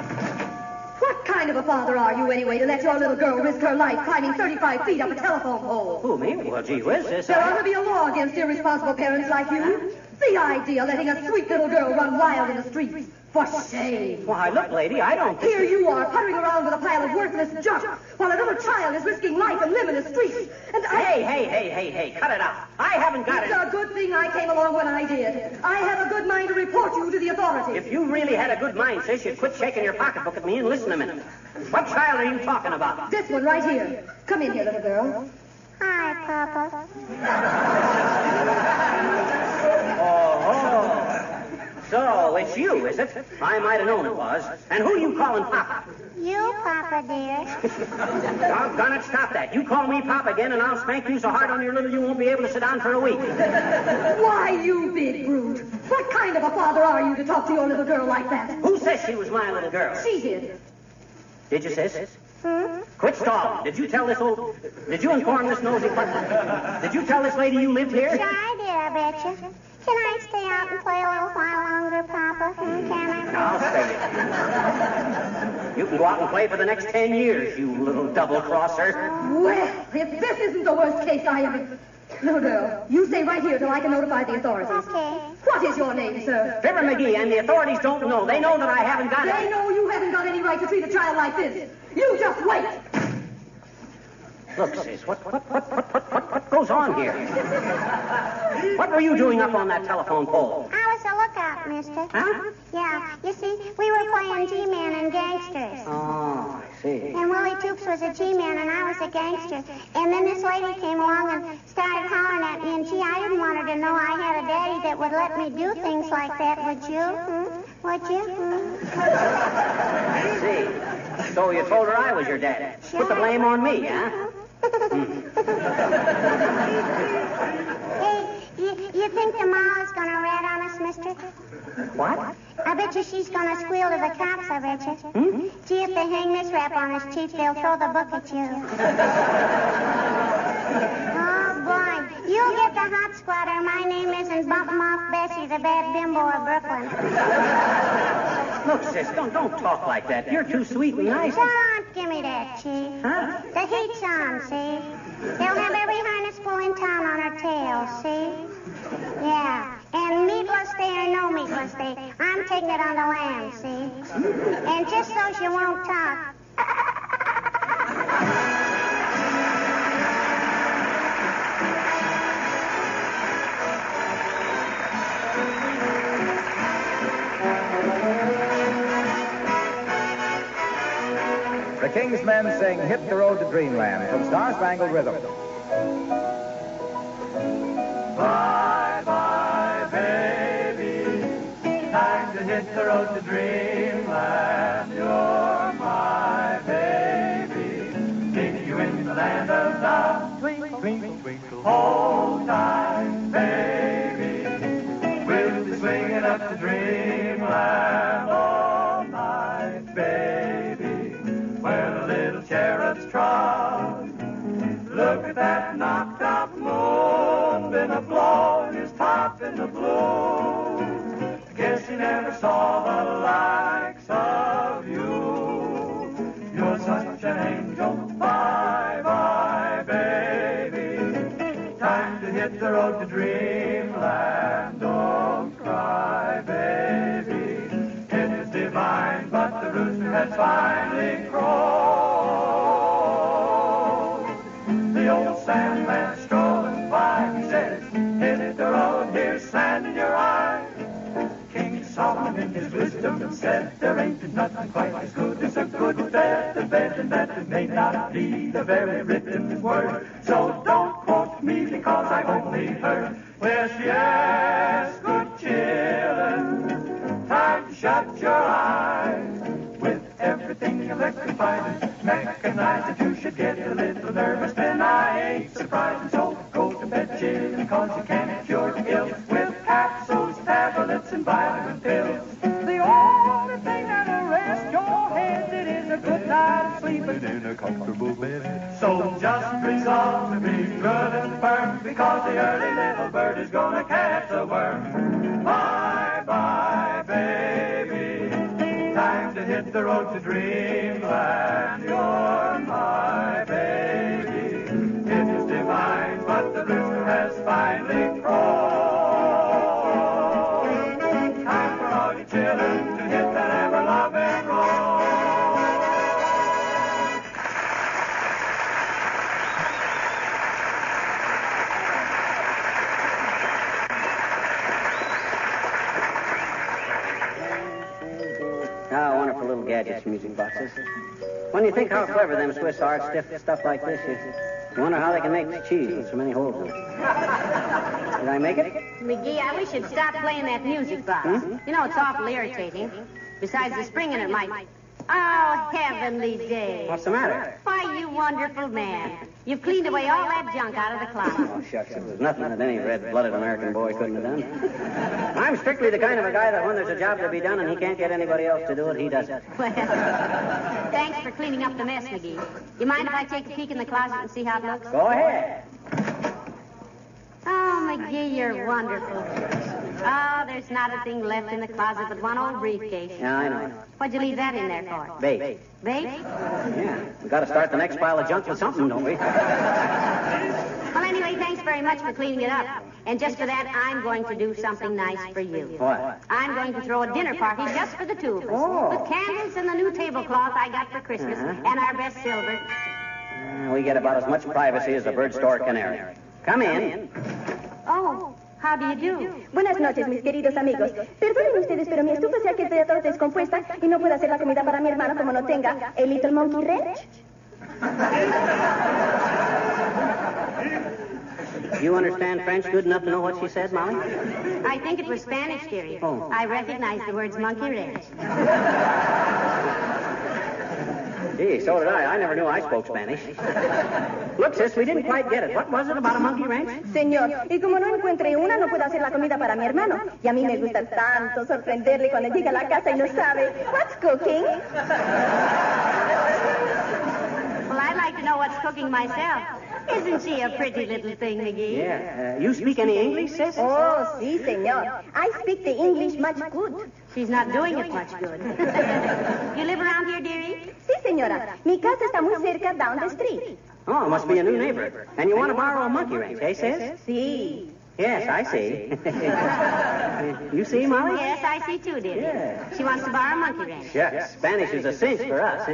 What kind of a father are you, anyway, to let your little girl risk her life climbing 35 feet up a telephone pole? Who, me? Well, gee whiz, this... There ought to be a law against irresponsible parents like you. The idea of letting a sweet little girl run wild in the streets. For shame. Why, look, lady, I don't... Here you are, puttering around with a pile of worthless junk, while a little child is risking life and limb in the streets. And I... Hey, cut it out. I haven't got it. It's a good thing I came along when I did. I have a good mind to report you to the authorities. If you really had a good mind, sis, you'd quit shaking your pocketbook at me and listen a minute. What child are you talking about? This one right here. Come in here, little girl. Hi, Papa. Oh. So, it's you, is it? I might have known it was. And who you calling Papa? You, Papa, dear. Doggone it, stop that. You call me Pop again, and I'll spank you so hard on your little you won't be able to sit down for a week. Why, you big brute. What kind of a father are you to talk to your little girl like that? Who says she was my little girl? She did. Did you, sis? Quit stalling. Did you tell this old... Did you inform this nosy... Did you tell this lady you lived here? Sure I did, I bet you. Can I stay out and play a little while longer, Papa? Can I? I'll stay. You can go out and play for the next 10 years, you little double-crosser. Well, if this isn't the worst case I ever... Little girl, you stay right here till I can notify the authorities. Okay. What is your name, sir? Fibber McGee, and the authorities don't know. They know that I haven't got They it. know you haven't got any right to treat a child like this. You just wait. Look, sis, what goes on here? What were you doing up on that telephone pole? I was a lookout, mister. Huh? Yeah, you see, we were playing G-Man and gangsters. Oh, I see. And Willie Toops was a G-Man and I was a gangster. And then this lady came along and started hollering at me. And gee, I didn't want her to know I had a daddy that would let me do things like that, would you? Would you? I see. So you told her I was your daddy. Sure. Put the blame on me, huh? Hey, you think the Ma's gonna rat on us, mister? What? I bet you she's gonna squeal to the cops, I bet you. Gee, if they hang this rap on us, Chief, they'll throw the book at you. Oh, boy. You'll get the hot squatter. My name isn't Bump 'em Off Bessie, the bad bimbo of Brooklyn. Look, sis, don't talk like that. You're too sweet and nice. Don't give me that, Chief. Huh? The heat's on, see? They'll have every harness bull in town on her tail, see? Yeah. And meatless day or no meatless day, I'm taking it on the lamb, see? And just so she won't talk. The King's Men sing Hit the Road to Dreamland from Star Spangled Rhythm. Bye, bye, baby. Time to hit the road to dreamland. You're my baby. Take you in the land of the twinkle, twinkle, twinkle. Hold tight, baby. We'll be swinging up to dreamland all night, baby. Where the little cherubs trot. Look at that knocked up moon, been a blowing his top in the blue. Guess he never saw the likes of you. You're such an angel. Bye, bye, baby. Time to hit the road to dreamland. Don't cry, baby. It is divine, but the rooster has finally crowed. The old Sandman strolling by, he says, hit the road, here's sand in your eye. King Solomon in his wisdom said, there ain't nothing quite as good as a good feather bed, and that it may not be the very written word. So don't quote me because I've only heard. Yes, yes, good chillin', time to shut your eyes. With everything electrified and mechanized, that you should get a little nervous, then I ain't surprised. And so go to bed chillin' because you can't cure the ill with capsules, tablets, and vitamin pills. The only thing that'll rest your head, it is a good night of sleeping in a comfortable bed. So just resolve to be good and firm, because the early little bird is gonna catch the worm. Bye, bye, baby. Time to hit the road to dreamland. You're my baby. It is divine, but the rooster has finally crowed. Time for all you children to hit that ever-loving road. Ah, wonderful little gadgets, music boxes. When you think how clever them Swiss are at stuff like this, you wonder how they can make cheese with so many holes in it. Did I make it? McGee, I wish you'd stop playing that music box. You know, it's awful irritating. Besides, the spring in it might... Oh, heavenly day. What's the matter? Why, you wonderful man. You've cleaned away all that junk out of the closet. Oh, shucks, it was nothing that any red-blooded American boy couldn't have done. I'm strictly the kind of a guy that when there's a job to be done and he can't get anybody else to do it, he does it. Well, thanks for cleaning up the mess, McGee. You mind if I take a peek in the closet and see how it looks? Go ahead. Oh, McGee, you're wonderful. Oh, there's not a thing left in the closet but one old briefcase. Yeah, I know. What'd you leave that in there for? Bait. Bait? Yeah. We got to start the next pile of junk with something, don't we? Well, anyway, thanks very much for cleaning it up. And just for that, I'm going to do something nice for you. What? I'm going to throw a dinner party just for the two of us. Oh. With candles and the new tablecloth I got for Christmas and our best silver. We get about as much privacy as a bird store canary. Come in. Oh, how do you do? Buenas noches, mis queridos amigos. Perdonen ustedes, pero mi estufa se ha quedado toda descompuesta y no puedo hacer la comida para mi hermano como no tenga el Little Monkey Wrench. You understand French good enough to know what she said, Molly? I think it was Spanish, dearie. Oh. I recognize the words monkey wrench. Gee, so did I. I never knew I spoke Spanish. Look, sis, we didn't quite get it. What was it about a monkey wrench? Señor, y como no encuentre una, no puedo hacer la comida para mi hermano. Y a mí me gusta tanto sorprenderle cuando llega a la casa y no sabe. What's cooking? Well, I'd like to know what's cooking myself. Isn't she a pretty little thing, McGee? Yeah. You speak any English, sis? Oh, sí, señor. I speak the English much good. She's not doing it much good. You live around here, dearie? Sí, señora. Mi casa está muy cerca down the street. Oh, it must be a new neighbor. And you want to borrow a monkey wrench, eh, sis? Sí. Yes, I see. You see, Molly? Yes, I see too, dearie. Yeah. She wants to borrow a monkey wrench. Yes, Spanish is a cinch for us.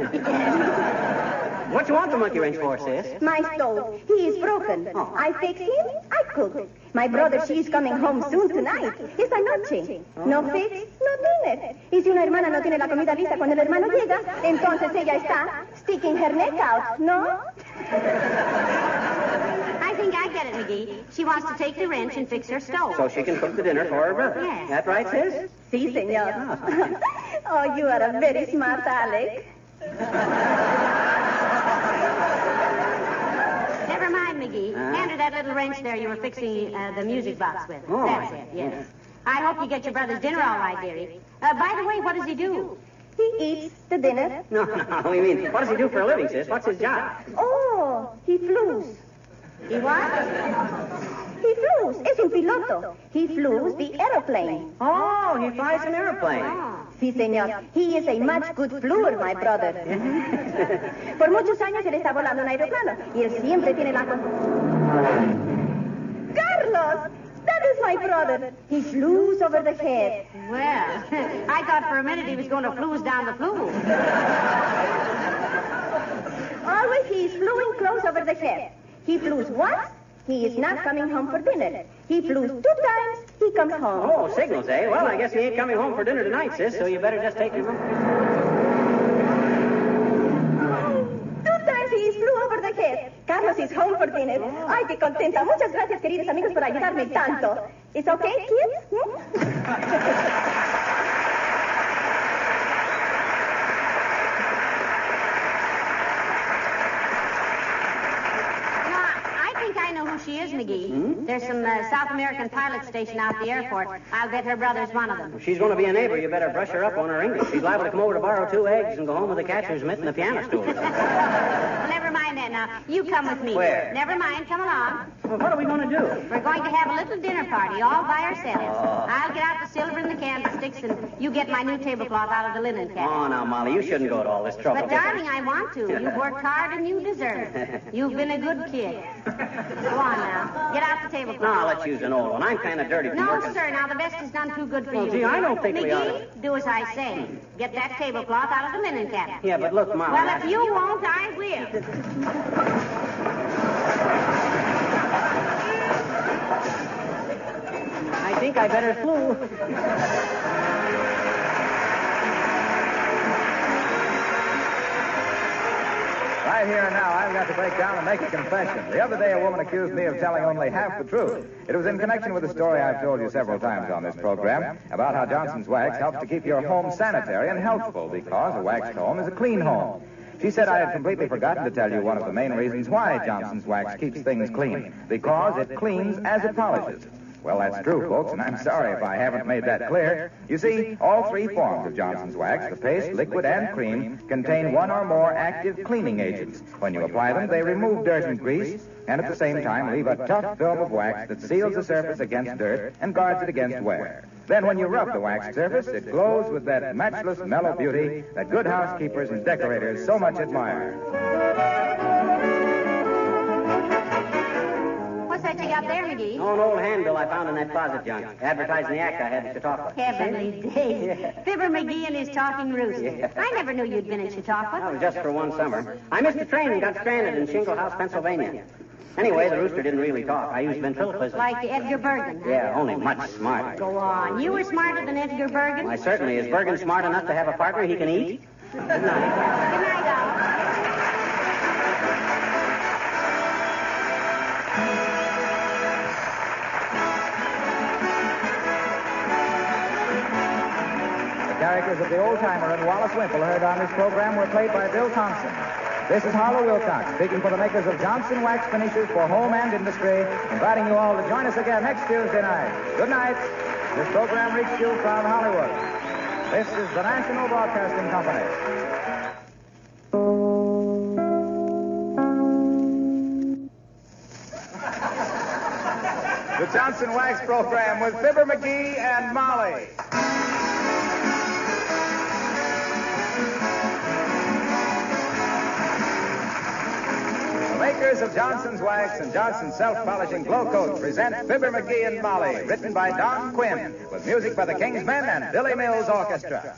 What you want the monkey wrench for, sis? My stove. He is broken. Oh. I fix him, I cook. My brother, she is coming home soon tonight. Esta noche. No fix, no dinner. Y si una hermana no tiene la comida lista cuando el hermano llega, entonces ella está sticking her neck out, ¿no? I think I get it, McGee. She wants to take the wrench and fix her stove. So she can cook the dinner for her brother. Yes. That right, sis? Sí, señor. Oh, you are a very smart Alec. Never mind, McGee. Hand her that little wrench there you were fixing the music box with. Oh. That's it, yes. I hope you get your brother's dinner all right, dearie. By the way, what does he do? He eats the dinner. No, we mean, what does he do for a living, sis? What's his job? Oh, he flews. He what? He flews. Es un piloto. He flews the aeroplane. Oh, he flies an airplane. Sí, señor. He is a much good fluer, my brother. Por muchos años él está volando un aeroplano y él siempre tiene la... ¡Carlos! That is my brother. He flews over the head. Well, I thought for a minute he was going to flues down the flue. Always he is fluing close over the head. He flews once, he is not coming home for dinner. He flews 2 times, he comes home. Oh, signals, eh? Well, I guess he ain't coming home for dinner tonight, sis, so you better just take him home. 2 times he is flew over the head. Carlos is home for dinner. Ay, qué contenta. Muchas gracias, queridos amigos, por ayudarme tanto. ¿It's okay, kids? I know who she is, McGee. There's some South American pilot station out at the airport. I'll bet her brother's one of them. If she's going to be a neighbor, you better brush her up on her English. She's liable to come over to borrow 2 eggs and go home with a catcher's mitt and a piano stool. Well, never mind that now. You come with me. Where? Never mind. Come along. Well, what are we going to do? We're going to have a little dinner party all by ourselves. I'll get out the silver and the candlesticks, and you get my new tablecloth out of the linen cabinet. Oh, now, Molly, you shouldn't go to all this trouble. But, darling, I want to. You've worked hard and you deserve it. You've been a good kid. Go on now. Get out the tablecloth. No, let's use an old one. I'm kind of dirty from No, working. sir. Now, the best is none too good for Well, you. gee, I don't think we ought to. McGee, do as I say. Get that tablecloth out of the linen cabinet. Yeah, but look, Molly. Well, if you won't, I will. I think I better flew. Right here and now, I've got to break down and make a confession. The other day, a woman accused me of telling only half the truth. It was in connection with a story I've told you several times on this program about how Johnson's Wax helps to keep your home sanitary and healthful because a waxed home is a clean home. She said I had completely forgotten to tell you one of the main reasons why Johnson's Wax keeps things clean. Because it cleans as it polishes. Well, that's true, folks, and I'm sorry if I haven't made that clear. You see, all three forms of Johnson's wax, the paste, liquid, and cream, contain one or more active cleaning agents. When you apply them, they remove dirt and grease, and at the same time leave a tough film of wax that seals the surface against dirt and guards it against wear. Then when you rub the waxed surface, it glows with that matchless mellow beauty that good housekeepers and decorators so much admire. What's that you got there, McGee? Oh, an old handbill I found in that closet junk, advertising the act I had in Chautauqua. Heavenly days. Fibber McGee and his talking rooster. Yeah. I never knew you'd been in Chautauqua. That was just for one summer. I missed the train and got stranded in Shingle House, Pennsylvania. Anyway, the rooster didn't really talk. I used ventriloquism. Like Edgar Bergen. Yeah, only much smarter. Go on. You were smarter than Edgar Bergen? Why, certainly. Is Bergen smart enough to have a partner he can eat? Good night. Good night, Al. The characters of the old-timer and Wallace Wimple heard on this program were played by Bill Thompson. This is Harlow Wilcox, speaking for the makers of Johnson Wax Finishers for home and industry, inviting you all to join us again next Tuesday night. Good night. This program reached you from Hollywood. This is the National Broadcasting Company. The Johnson Wax Program with Fibber McGee and Molly. The makers of Johnson's Wax and Johnson's Self-Polishing Glow Coat present Fibber McGee and Molly, written by Don Quinn, with music by the King's Men and Billy Mills Orchestra.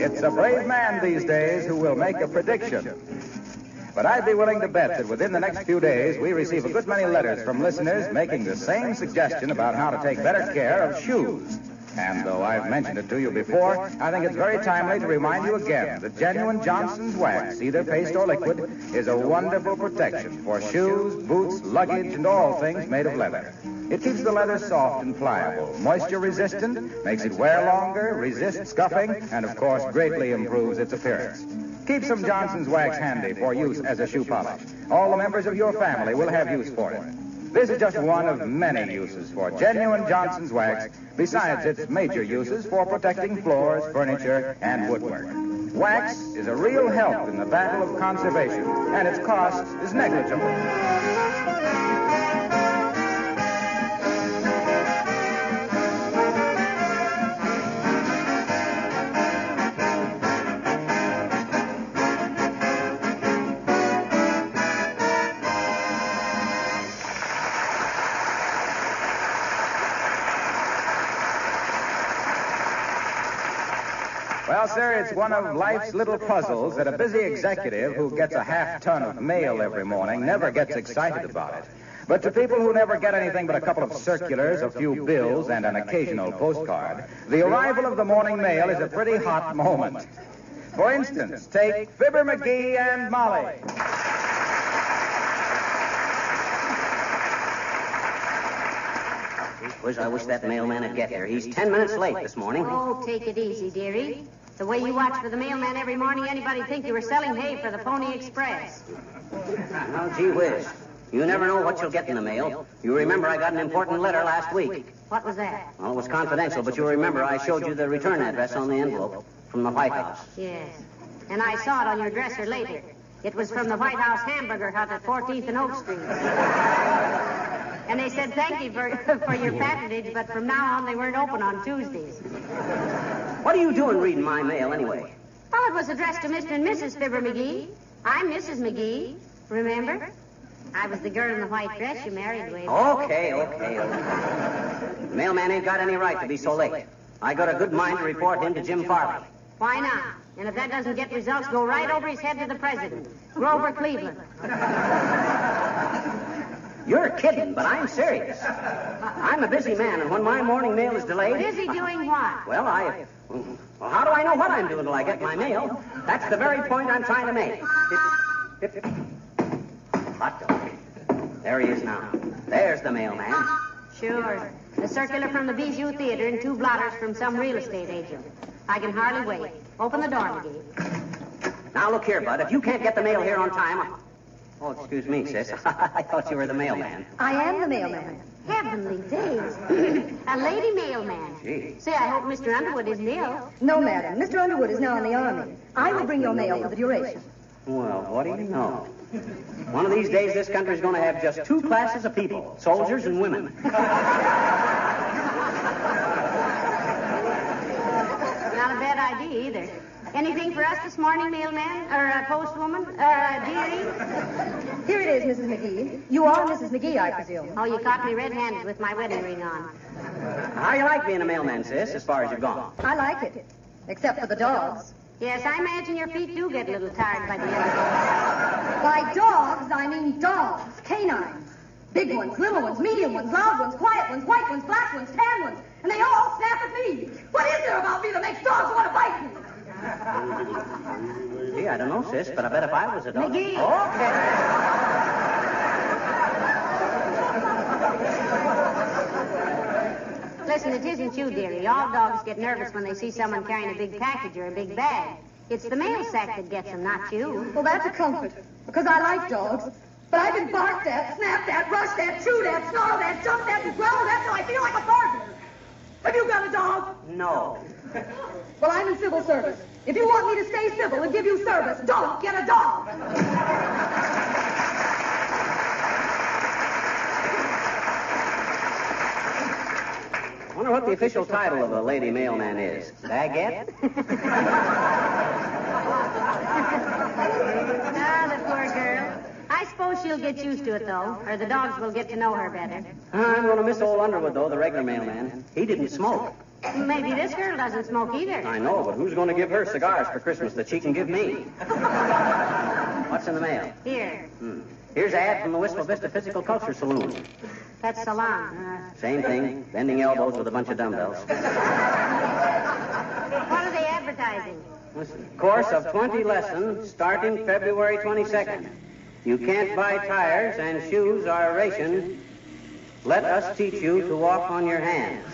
It's a brave man these days who will make a prediction. But I'd be willing to bet that within the next few days, we receive a good many letters from listeners making the same suggestion about how to take better care of shoes. And though I've mentioned it to you before, I think it's very timely to remind you again that genuine Johnson's Wax, either paste or liquid, is a wonderful protection for shoes, boots, luggage, and all things made of leather. It keeps the leather soft and pliable, moisture resistant, makes it wear longer, resists scuffing, and of course greatly improves its appearance. Keep some Johnson's Wax handy for use as a shoe polish. All the members of your family will have use for it. This is just one of many uses for genuine Johnson's Wax, besides its major uses for protecting floors, furniture, and woodwork. Wax is a real help in the battle of conservation, and its cost is negligible. Well, sir, it's one of life's little puzzles that a busy executive who gets a half-ton of mail every morning never gets excited about it. But to people who never get anything but a couple of circulars, a few bills, and an occasional postcard, the arrival of the morning mail is a pretty hot moment. For instance, take Fibber McGee and Molly. I wish that mailman would get here. He's 10 minutes late this morning. Oh, take it easy, dearie. The way you watch for the mailman every morning, anybody'd think you were selling hay for the Pony Express. Oh, gee whiz. You never know what you'll get in the mail. You remember I got an important letter last week. What was that? Well, it was confidential, but you remember I showed you the return address on the envelope from the White House. Yes. And I saw it on your dresser later. It was from the White House Hamburger Hut at 14th and Oak Street. And they said thank you for your patronage, but from now on they weren't open on Tuesdays. What are you doing reading my mail anyway? Well, it was addressed to Mr. and Mrs. Fibber McGee. I'm Mrs. McGee, remember? I was the girl in the white dress you married way back. Okay. The mailman ain't got any right to be so late. I got a good mind to report him to Jim Farley. Why not? And if that doesn't get results, go right over his head to the president, Grover Cleveland. You're kidding, but I'm serious. I'm a busy man, and when my morning mail is delayed... Busy doing what? Well, Well, how do I know what I'm doing till I get my mail? That's the very point I'm trying to make. Hot dog. There he is now. There's the mailman. Sure. A circular from the Bijou Theater and 2 blotters from some real estate agent. I can hardly wait. Open the door, McGee. Now, look here, Bud. If you can't get the mail here on time... Oh, excuse me, sis. I thought you were the mailman. I am the mailman. Heavenly days. A lady mailman. Gee. Say, I hope Mr. Underwood isn't ill. No, madam. Mr. Underwood is now in the Army. I will bring your mail for the duration. Well, what do you know? One of these days, this country's going to have just 2 classes of people, soldiers and women. Not a bad idea, either. Anything for us this morning, mailman? Or postwoman? Dearie? Here it is, Mrs. McGee. You are Mrs. McGee, I presume. Oh, you caught me red-handed with my wedding ring on. How you like being a mailman, sis, as far as you've gone? I like it. Except for the dogs. Yes, I imagine your feet do get a little tired by the end of it. By dogs, I mean dogs. Canines. Big ones, little ones, medium ones, loud ones, quiet ones, white ones, black ones, tan ones. And they all snap at me. What is there about me that makes dogs want to bite me? Gee, I don't know, sis, but I bet if I was a dog... McGee. Okay. Listen, it isn't you, dearie. All dogs get nervous when they see someone carrying a big package or a big bag. It's the mail sack that gets them, not you. Well, that's a comfort, because I like dogs. But I've been barked at, snapped at, rushed at, chewed at, snarled at, jumped at, and growled at, so I feel like a burglar. Have you got a dog? No. Well, I'm in civil service. If you want me to stay civil and give you service, don't get a dog. I wonder what the official title of a lady mailman is. Baguette? Ah, the poor girl. I suppose she'll get used to it, though, or the dogs will get to know her better. I'm going to miss old Underwood, though, the regular mailman. He didn't smoke. Maybe this girl doesn't smoke either. I know, but who's going to give her cigars for Christmas that she can give me? What's in the mail? Here. Here's an ad from the Wistful Vista Physical Culture Saloon. That's salon. Same thing, bending elbows with a bunch of dumbbells. What are they advertising? Listen, course of 20 lessons starting February 22nd. You can't buy tires and shoes are ration. Let us teach you to walk on your hands.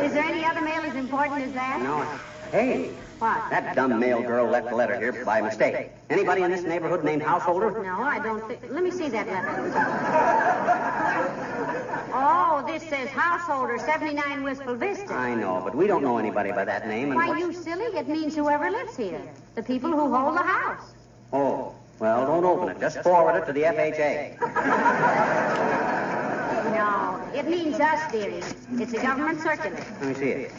Is there any other mail as important as that? No. Hey. What? That dumb mail girl left a letter here by mistake. Anybody in this neighborhood named Householder? No, I don't think... Let me see that letter. Oh, this says Householder, 79 Wistful Vista. I know, but we don't know anybody by that name. And Why, you silly, it means whoever lives here. The people who hold the house. Oh, well, don't open it. Just forward it to the FHA. No, it means us, dearie. It's a government circular. Let me see it.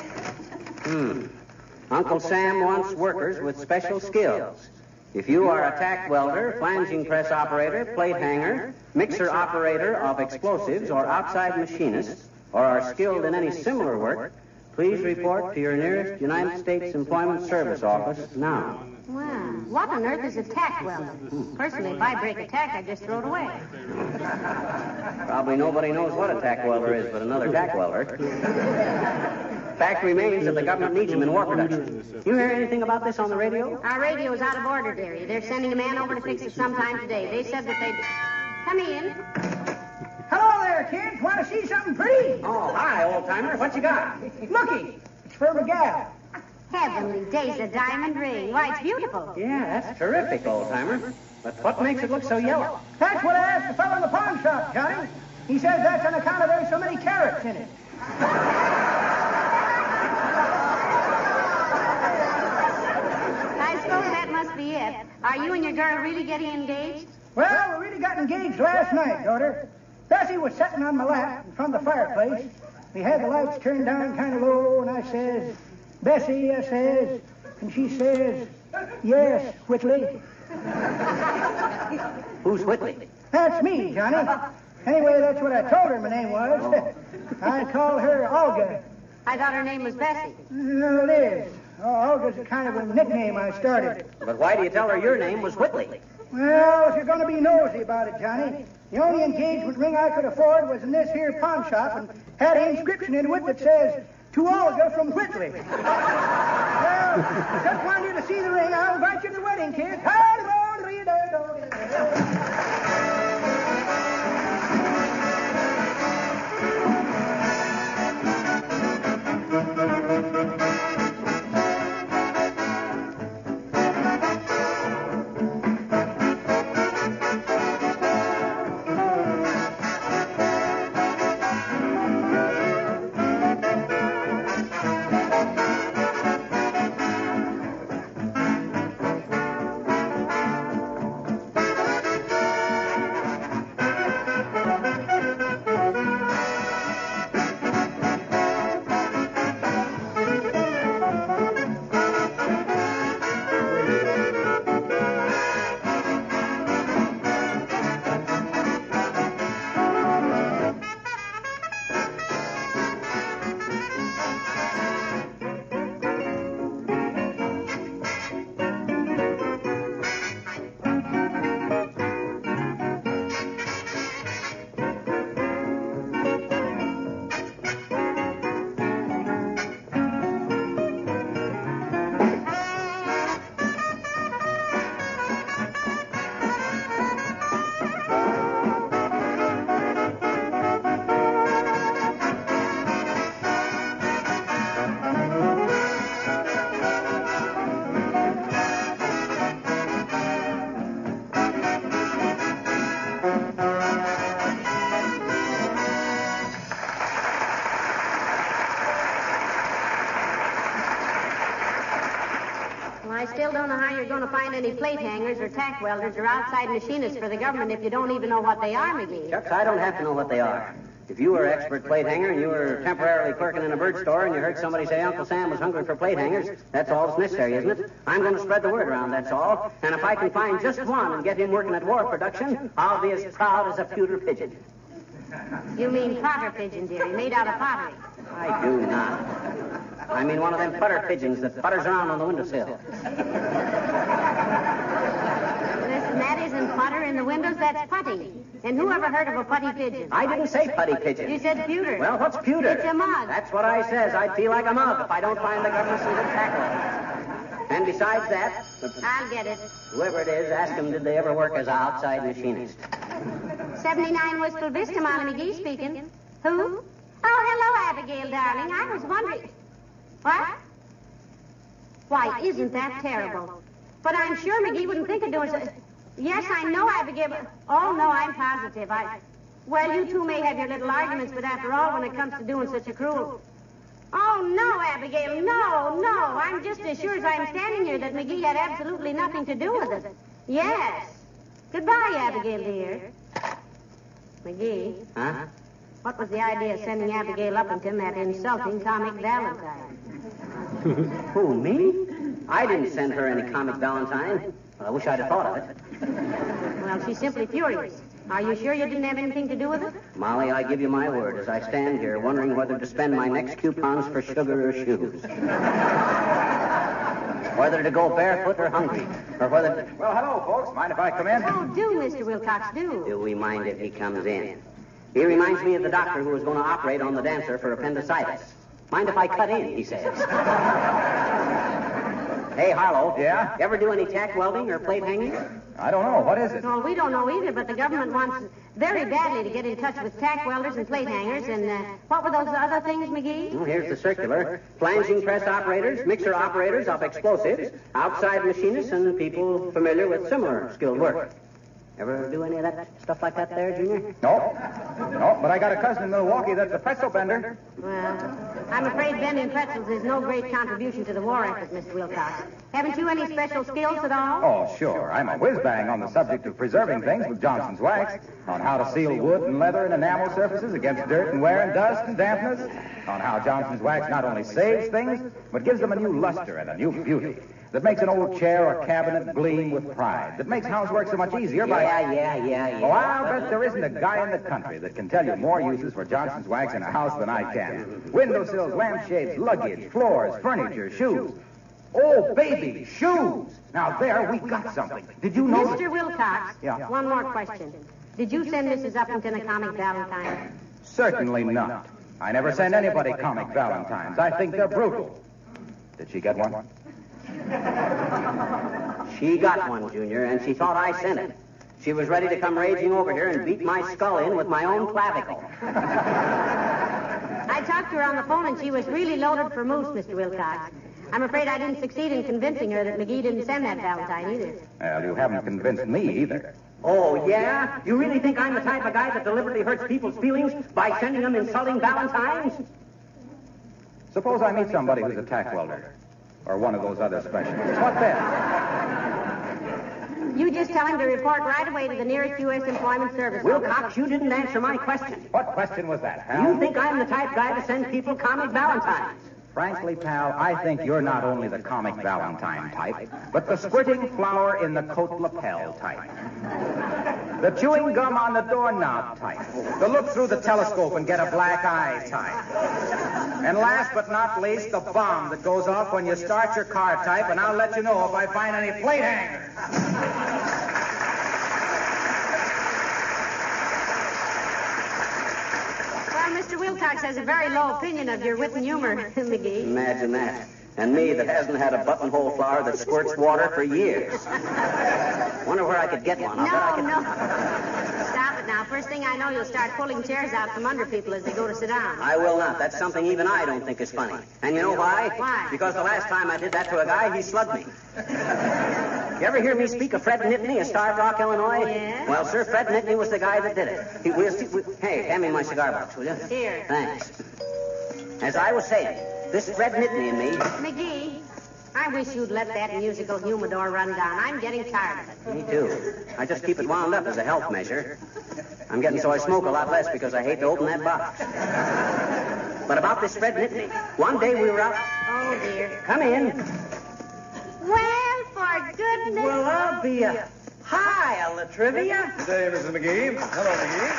Uncle Sam wants workers with special skills. If you are a tack welder, flanging press operator, plate hanger, mixer operator of explosives, or outside machinist, or are skilled in any similar work, please report to your nearest United States Employment Service office now. Well, what on earth is a tack welder? Personally, if I break a tack, I just throw it away. Probably nobody knows what a tack welder is but another tack welder. Fact remains that the government needs them in war production. You hear anything about this on the radio? Our radio's out of order, dearie. They're sending a man over to fix it sometime today. They said that they'd... Come in. Hello there, kids. Want to see something pretty? Oh, hi, old-timer. What you got? Looky. It's for my gal. Heavenly days, a diamond ring. Why, it's beautiful. Yeah, that's terrific, old-timer. But what makes it look so yellow? That's what I asked the fellow in the pawn shop, Johnny. He says that's on account of there's so many carrots in it. I suppose that must be it. Are you and your girl really getting engaged? Well, we really got engaged last night, daughter. Bessie was sitting on my lap in front of the fireplace. We had the lights turned down kind of low, and I says, Bessie, I says, and she says, yes, Whitley. Who's Whitley? That's me, Johnny. Anyway, that's what I told her my name was. I call her Olga. I thought her name was Bessie. No, it is. Olga's kind of a nickname I started. But why do you tell her your name was Whitley? Well, if you're going to be nosy about it, Johnny, The only engagement ring I could afford was in this here pawn shop and had an inscription in it that says, to Olga from Whitley. Well, just wanted you to see the ring. I'll invite you to the wedding, kid. I still don't know how you're going to find any plate hangers or tack welders or outside machinists for the government if you don't even know what they are, McGee. Shucks, I don't have to know what they are. If you were an expert plate hanger and you were temporarily clerking in a bird store and you heard somebody say Uncle Sam was hungry for plate hangers, that's all that's necessary, isn't it? I'm going to spread the word around, that's all. And if I can find just one and get him working at war production, I'll be as proud as a pewter pigeon. You mean potter pigeon, dearie, made out of pottery. I do not. I mean one of them putter pigeons that putters around on the windowsill. Listen, that isn't putter in the windows, that's putty. And who ever heard of a putty pigeon? I didn't say putty pigeon. You said pewter. Well, what's pewter? It's a mug. That's what I says. I'd feel like a mug if I don't find the government some good tackle. And besides that... I'll get it. Whoever it is, ask them did they ever work as an outside machinist. 79 Wistful Vista, Molly McGee speaking. Who? Oh, hello, Abigail, darling. I was wondering... What? Why, isn't that terrible? But I'm sure McGee wouldn't think of doing so... Yes, I know, Abigail, but... Oh, no, I'm positive. Well, you two may have your little arguments, but after all, when it comes to doing such a cruel... Oh, no, Abigail, no. I'm just as sure as I'm standing here that McGee had absolutely nothing to do with it. Yes. Goodbye, Abigail, dear. McGee. Huh? What was the idea of sending Abigail Uppington that insulting comic Valentine? Who, me? I didn't send her any comic Valentine. Well, I wish I'd have thought of it. Well, she's simply furious. Are you sure you didn't have anything to do with it? Molly, I give you my word as I stand here wondering whether to spend my next coupons for sugar or shoes. Whether to go barefoot or hungry. Or whether... Well, hello, folks. Mind if I come in? Oh, do, Mr. Wilcox, do. Do we mind if he comes in? He reminds me of the doctor who was going to operate on the dancer for appendicitis. Mind if I cut in, he says. Hey, Harlow. Yeah? You ever do any tack welding or plate hanging? I don't know. What is it? Well, we don't know either, but the government wants very badly to get in touch with tack welders and plate hangers. And what were those other things, McGee? Well, here's the circular. Flanging press operators, mixer operators of explosives, outside machinists, and people familiar with similar skilled work. Ever do any of that stuff like that there, Junior? No, but I got a cousin in Milwaukee that's a pretzel bender. Well, I'm afraid bending pretzels is no great contribution to the war effort, Mr. Wilcox. Haven't you any special skills at all? Oh, sure. I'm a whiz-bang on the subject of preserving things with Johnson's wax, on how to seal wood and leather and enamel surfaces against dirt and wear and dust and dampness, on how Johnson's wax not only saves things, but gives them a new luster and a new beauty, that makes an old chair or cabinet gleam with pride, that makes housework so much easier by... Yeah. Oh, I'll bet there isn't a guy in the country that can tell you more uses for Johnson's wax in a house than I can. Windowsills, lampshades, luggage, floors, furniture, shoes. Oh, baby, shoes! Now there, we got something. Did you know... Mr. Wilcox, Yeah. one more question. Did you send Mrs. Uppington a comic valentine? Certainly not. I never send anybody comic valentines. I think they're brutal. Did she get one? She got one, Junior, and she thought I sent it. She was ready to come raging over here and beat my skull in with my own clavicle. I talked to her on the phone, and she was really loaded for moose, Mr. Wilcox. I'm afraid I didn't succeed in convincing her that McGee didn't send that valentine either. Well, you haven't convinced me either. Oh, yeah? You really think I'm the type of guy that deliberately hurts people's feelings by sending them insulting valentines? Suppose I meet somebody who's a tack welder. Or one of those other specialists. What then? You just tell him to report right away to the nearest U.S. Employment Service. Wilcox, you didn't answer my question. What question was that, Do pal? you think I'm the type guy to send people comic valentines? Frankly, pal, I think you're not only the comic valentine type, but the squirting flower in the coat lapel type. The chewing gum on the doorknob type. The look through the telescope and get a black eye type. And last but not least, the bomb that goes off when you start your car type, and I'll let you know if I find any plate hangers. Well, Mr. Wilcox has a very low opinion of your wit and humor, McGee. Imagine that. And me that hasn't had a buttonhole flower that squirts water for years. Wonder where I could get one. No. Stop it now. First thing I know, you'll start pulling chairs out from under people as they go to sit down. I will not. That's something even I don't think is funny. And you know why? Why? Because the last time I did that to a guy, he slugged me. You ever hear me speak of Fred Nittany of Starved Rock, Illinois? Yes. Well, sir, Fred Nittany was the guy that did it. Hey, hand me my cigar box, will you? Here. Thanks. As I was saying, this Fred Nittany and me... McGee, I wish you'd let that musical humidor run down. I'm getting tired of it. Me too. I just keep it wound up as a health measure. I'm getting so I smoke a lot less because I hate to open that box. But about this Fred Nittany, one day we were out... Oh, dear. Come in. Well, for goodness... Well, I'll be a... Hi, Latrivia. Good day, Mrs. McGee. Hello, McGee.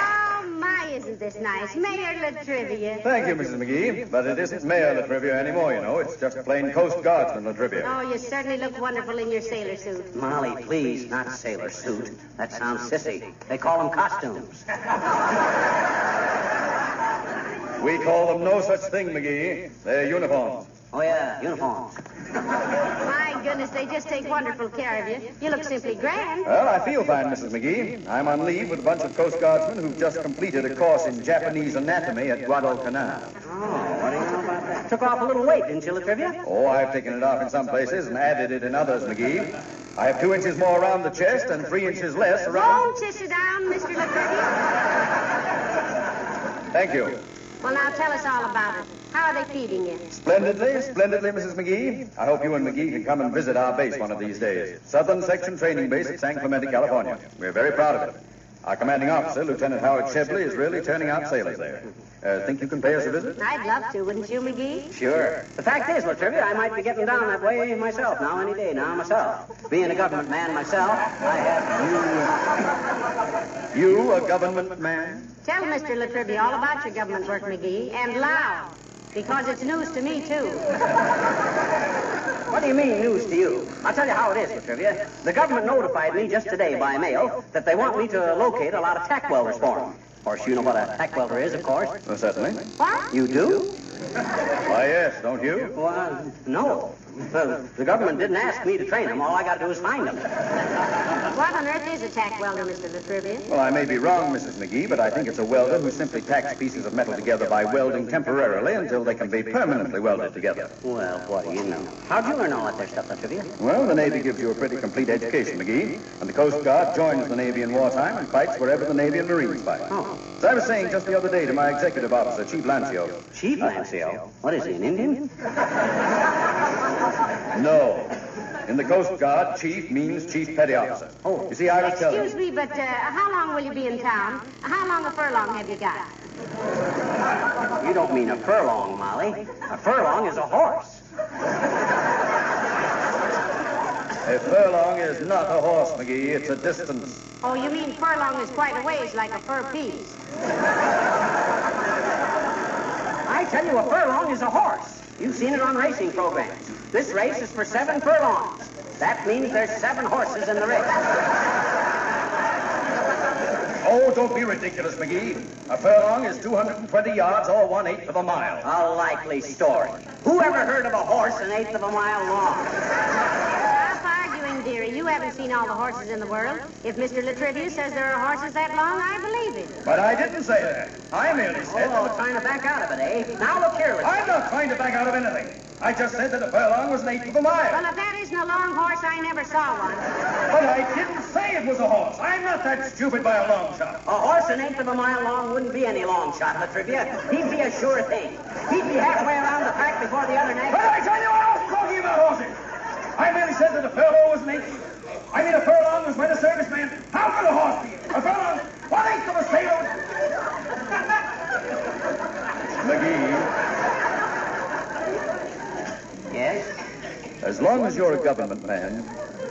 Oh, my, isn't this nice? Mayor Latrivia. Thank you, Mrs. McGee. But it isn't Mayor Latrivia anymore, you know. It's just plain Coast Guardsman Latrivia. Oh, you certainly look wonderful in your sailor suit. Molly, please, not sailor suit. That sounds sissy. They call them costumes. We call them no such thing, McGee. They're uniforms. Oh, yeah, uniforms. My goodness, they just take wonderful care of you. You look simply grand. Well, I feel fine, Mrs. McGee. I'm on leave with a bunch of Coast Guardsmen who've just completed a course in Japanese anatomy at Guadalcanal. Oh, what do you know about that? Took off a little weight, didn't you, Latrivia? Oh, I've taken it off in some places and added it in others, McGee. I have 2 inches more around the chest and 3 inches less around... Won't you sit down, Mr. Latrivia? Thank you. Well, now tell us all about it. How are they feeding you? Splendidly, Mrs. McGee. I hope you and McGee can come and visit our base one of these days. Southern Section Training Base at San Clemente, California. We're very proud of it. Our commanding officer, Lieutenant Howard Shebley, is really turning out sailors there. Think you can pay us a visit? I'd love to, wouldn't you, McGee? Sure. The fact is, Latrivia, I might be getting down that way myself now, any day now, myself. Being a government man myself, I have... You, a government man? Tell Mr. Latrivia all about your government work, McGee, and loud, because it's news to me, too. What do you mean, news to you? I'll tell you how it is, Latrivia. The government notified me just today by mail that they want me to locate a lot of tack welders for them. Of course, you know what a tack welder is, of course. Well, certainly. What? You do? Why, yes, don't you? Well, no. The government didn't ask me to train them. All I got to do is find them. What on earth is a tack welder, Mr. Latrivia? Well, I may be wrong, Mrs. McGee, but I think it's a welder who simply tacks pieces of metal together by welding temporarily until they can be permanently welded together. Well, what do you know? How'd you learn all that there stuff, Latrivia? Well, the Navy gives you a pretty complete education, McGee, and the Coast Guard joins the Navy in wartime and fights wherever the Navy and Marines fight. Oh. As I was saying just the other day to my executive officer, Chief Lancio. Chief Lancio? What is he, an Indian? No. In the Coast Guard, chief means chief petty officer. Oh. You see, I was telling... Excuse me, but how long will you be in town? How long a furlong have you got? You don't mean a furlong, Molly. A furlong is a horse. A furlong is not a horse, McGee. It's a distance. Oh, you mean furlong is quite a ways, like a fur piece. I tell you, a furlong is a horse. You've seen it on racing programs. This race is for 7 furlongs. That means there's 7 horses in the race. Oh, don't be ridiculous, McGee. A furlong is 220 yards or 1/8 of a mile. A likely story. Who ever heard of a horse 1/8 of a mile long? Stop arguing, dearie. You haven't seen all the horses in the world. If Mr. Latrivia says there are horses that long, I believe him. But I didn't say that. I merely said... Oh, trying to back out of it, eh? Now look here, I'm not trying to back out of anything. I just said that a furlong was 1/8 of a mile. Well, if that isn't a long horse, I never saw one. But I didn't say it was a horse. I'm not that stupid by a long shot. A horse 1/8 of a mile long wouldn't be any long shot, Latrivia. He'd be a sure thing. He'd be halfway around the track before the other next. But I tell you, I wasn't talking about horses. I merely said that a furlong was 1/8. I mean, a furlong was when a serviceman. How could a horse be? A furlong, 1/8 of a sailor. McGee. Yes? As long as you're a government man,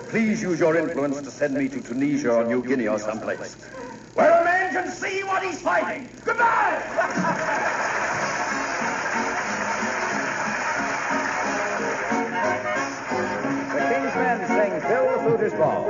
please use your influence to send me to Tunisia or New Guinea or someplace, where a man can see what he's fighting. Goodbye! The King's Men sing Phil the Fluter's Ball.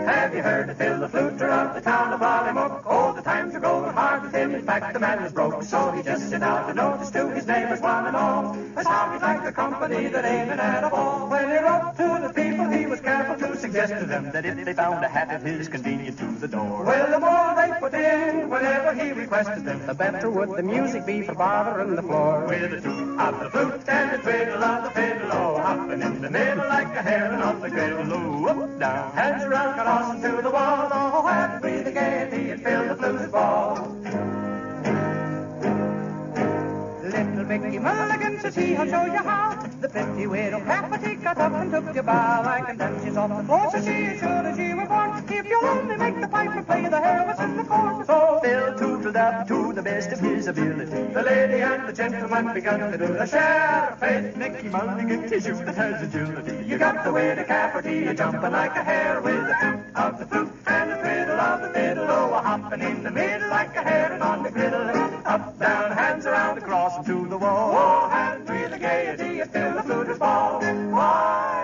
Have you heard of Phil the Fluter of the town of Ballymook? Oh, the times are growing hard with him. In fact, the man is broke, so he just sent out a notice to his neighbors, one and all, as how he'd like the company that ain't at a ball. When he wrote to the people, he was careful to suggest to them that if they found a hat of his convenient to the door, well, the more they put in whenever he requested them, the better would the music be for bothering the floor. With a toot of the flute and a twiddle of the fiddle, oh, hopping in the middle like a heron on the griddle, oh, up, down, hands around, crossing to the wall, oh, and breathe the gaiety and fill the blues ball. Little Mickey Mulligan says he'll show you how. The pretty widow Cappity got up and took your bow. Like a dungeons off the floor, so she as sure as you were born. If you'll only make the piper play the heroines in the chorus. So Phil tootled up to the best of his ability. The lady and the gentleman begun to do the share of faith. Mickey Mulligan, 'tis you that has agility. You got the widow Cappity, you're jumping like a hare with the toot of the flute and the twiddle of the fiddle. Oh, hopping in the middle like a heron on the griddle. Up, down, hands around, across and to the wall. Oh, and breathe the gaiety and fill the fluter's ball. By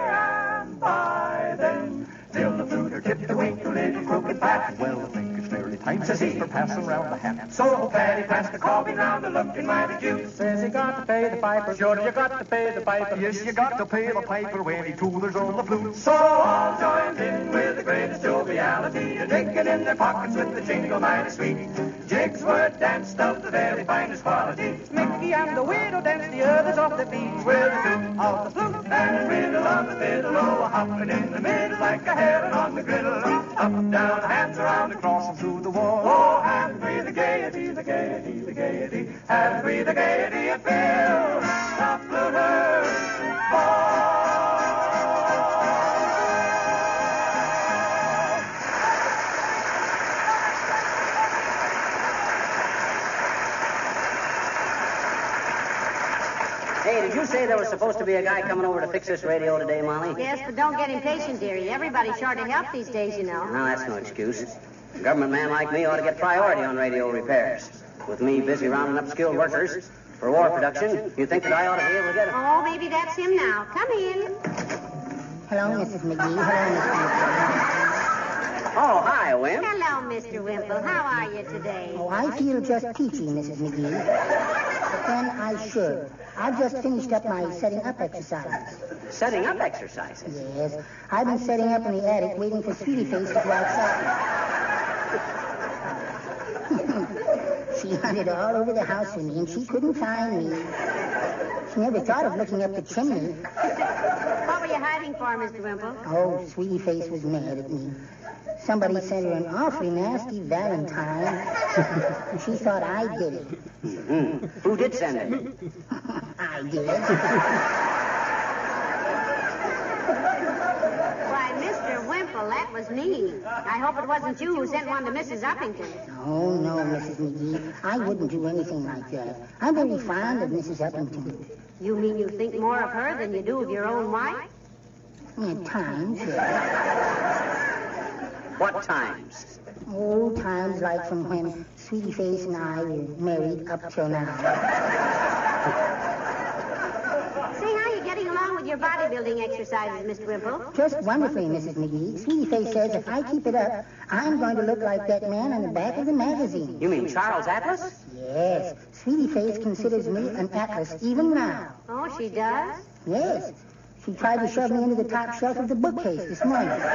and by then, till the fluter tipped away to little crooked Pat. Well, I think it's fairly time, says he, for passing round the hat. So Patty passed the coffee round and looking mighty cute. Says he got to pay the piper. Sure, you got to pay the piper. Yes, you got to pay the piper when he toolers on the flute. So all joined in with the greatest joviality, and drinking in their pockets with the jingle mighty sweet. Jigs were danced of the very finest quality. Mickey and the widow danced the others off their feet. With the toot of the flute and the riddle of the fiddle, oh, hopping in the middle like a heron on the griddle. Up, down, hands around, across and through the wall. Oh, and breathe the gaiety, the gaiety, the gaiety, and breathe the gaiety and fill the fluter's ball. Hey, did you say there was supposed to be a guy coming over to fix this radio today, Molly? Yes, but don't get impatient, dearie. Everybody's short of help these days, you know. No, that's no excuse. A government man like me ought to get priority on radio repairs. With me busy rounding up skilled workers for war production, you think that I ought to be able to get it? Oh, maybe that's him now. Come in. Hello, Mrs. McGee. Hello, Mr. McGee. Oh, hi, Wimp. Hello, Mr. Wimple. How are you today? Oh, I feel just peachy, Mrs. McGee. But then I should. I've just finished up my setting up exercises. Setting up exercises? Yes. I've been setting up in the attic waiting for Sweetie Face to go outside. She hunted all over the house for me, and she couldn't find me. She never thought of looking up the chimney. What were you hiding for, Mr. Wimple? Oh, Sweetie Face was mad at me. Somebody sent her an awfully nasty valentine. She thought I did it. Mm-hmm. Who did send it? I did. Why, Mr. Wimple, that was mean. I hope it wasn't you who sent one to Mrs. Uppington. Oh, no, Mrs. McGee. I wouldn't do anything like that. I'm very fond of Mrs. Uppington. You mean you think more of her than you do of your own wife? At times, yes. What times? Oh, times like from when Sweetie Face and I were married up till now. Say, how are you getting along with your bodybuilding exercises, Mr. Wimple? Just wonderfully, Mrs. McGee. Sweetie Face says if I keep it up, I'm going to look like that man on the back of the magazine. You mean Charles Atlas? Yes. Sweetie Face considers me an atlas even now. Oh, she does? Yes. She tried to shove me into the top shelf of the bookcase this morning. Say,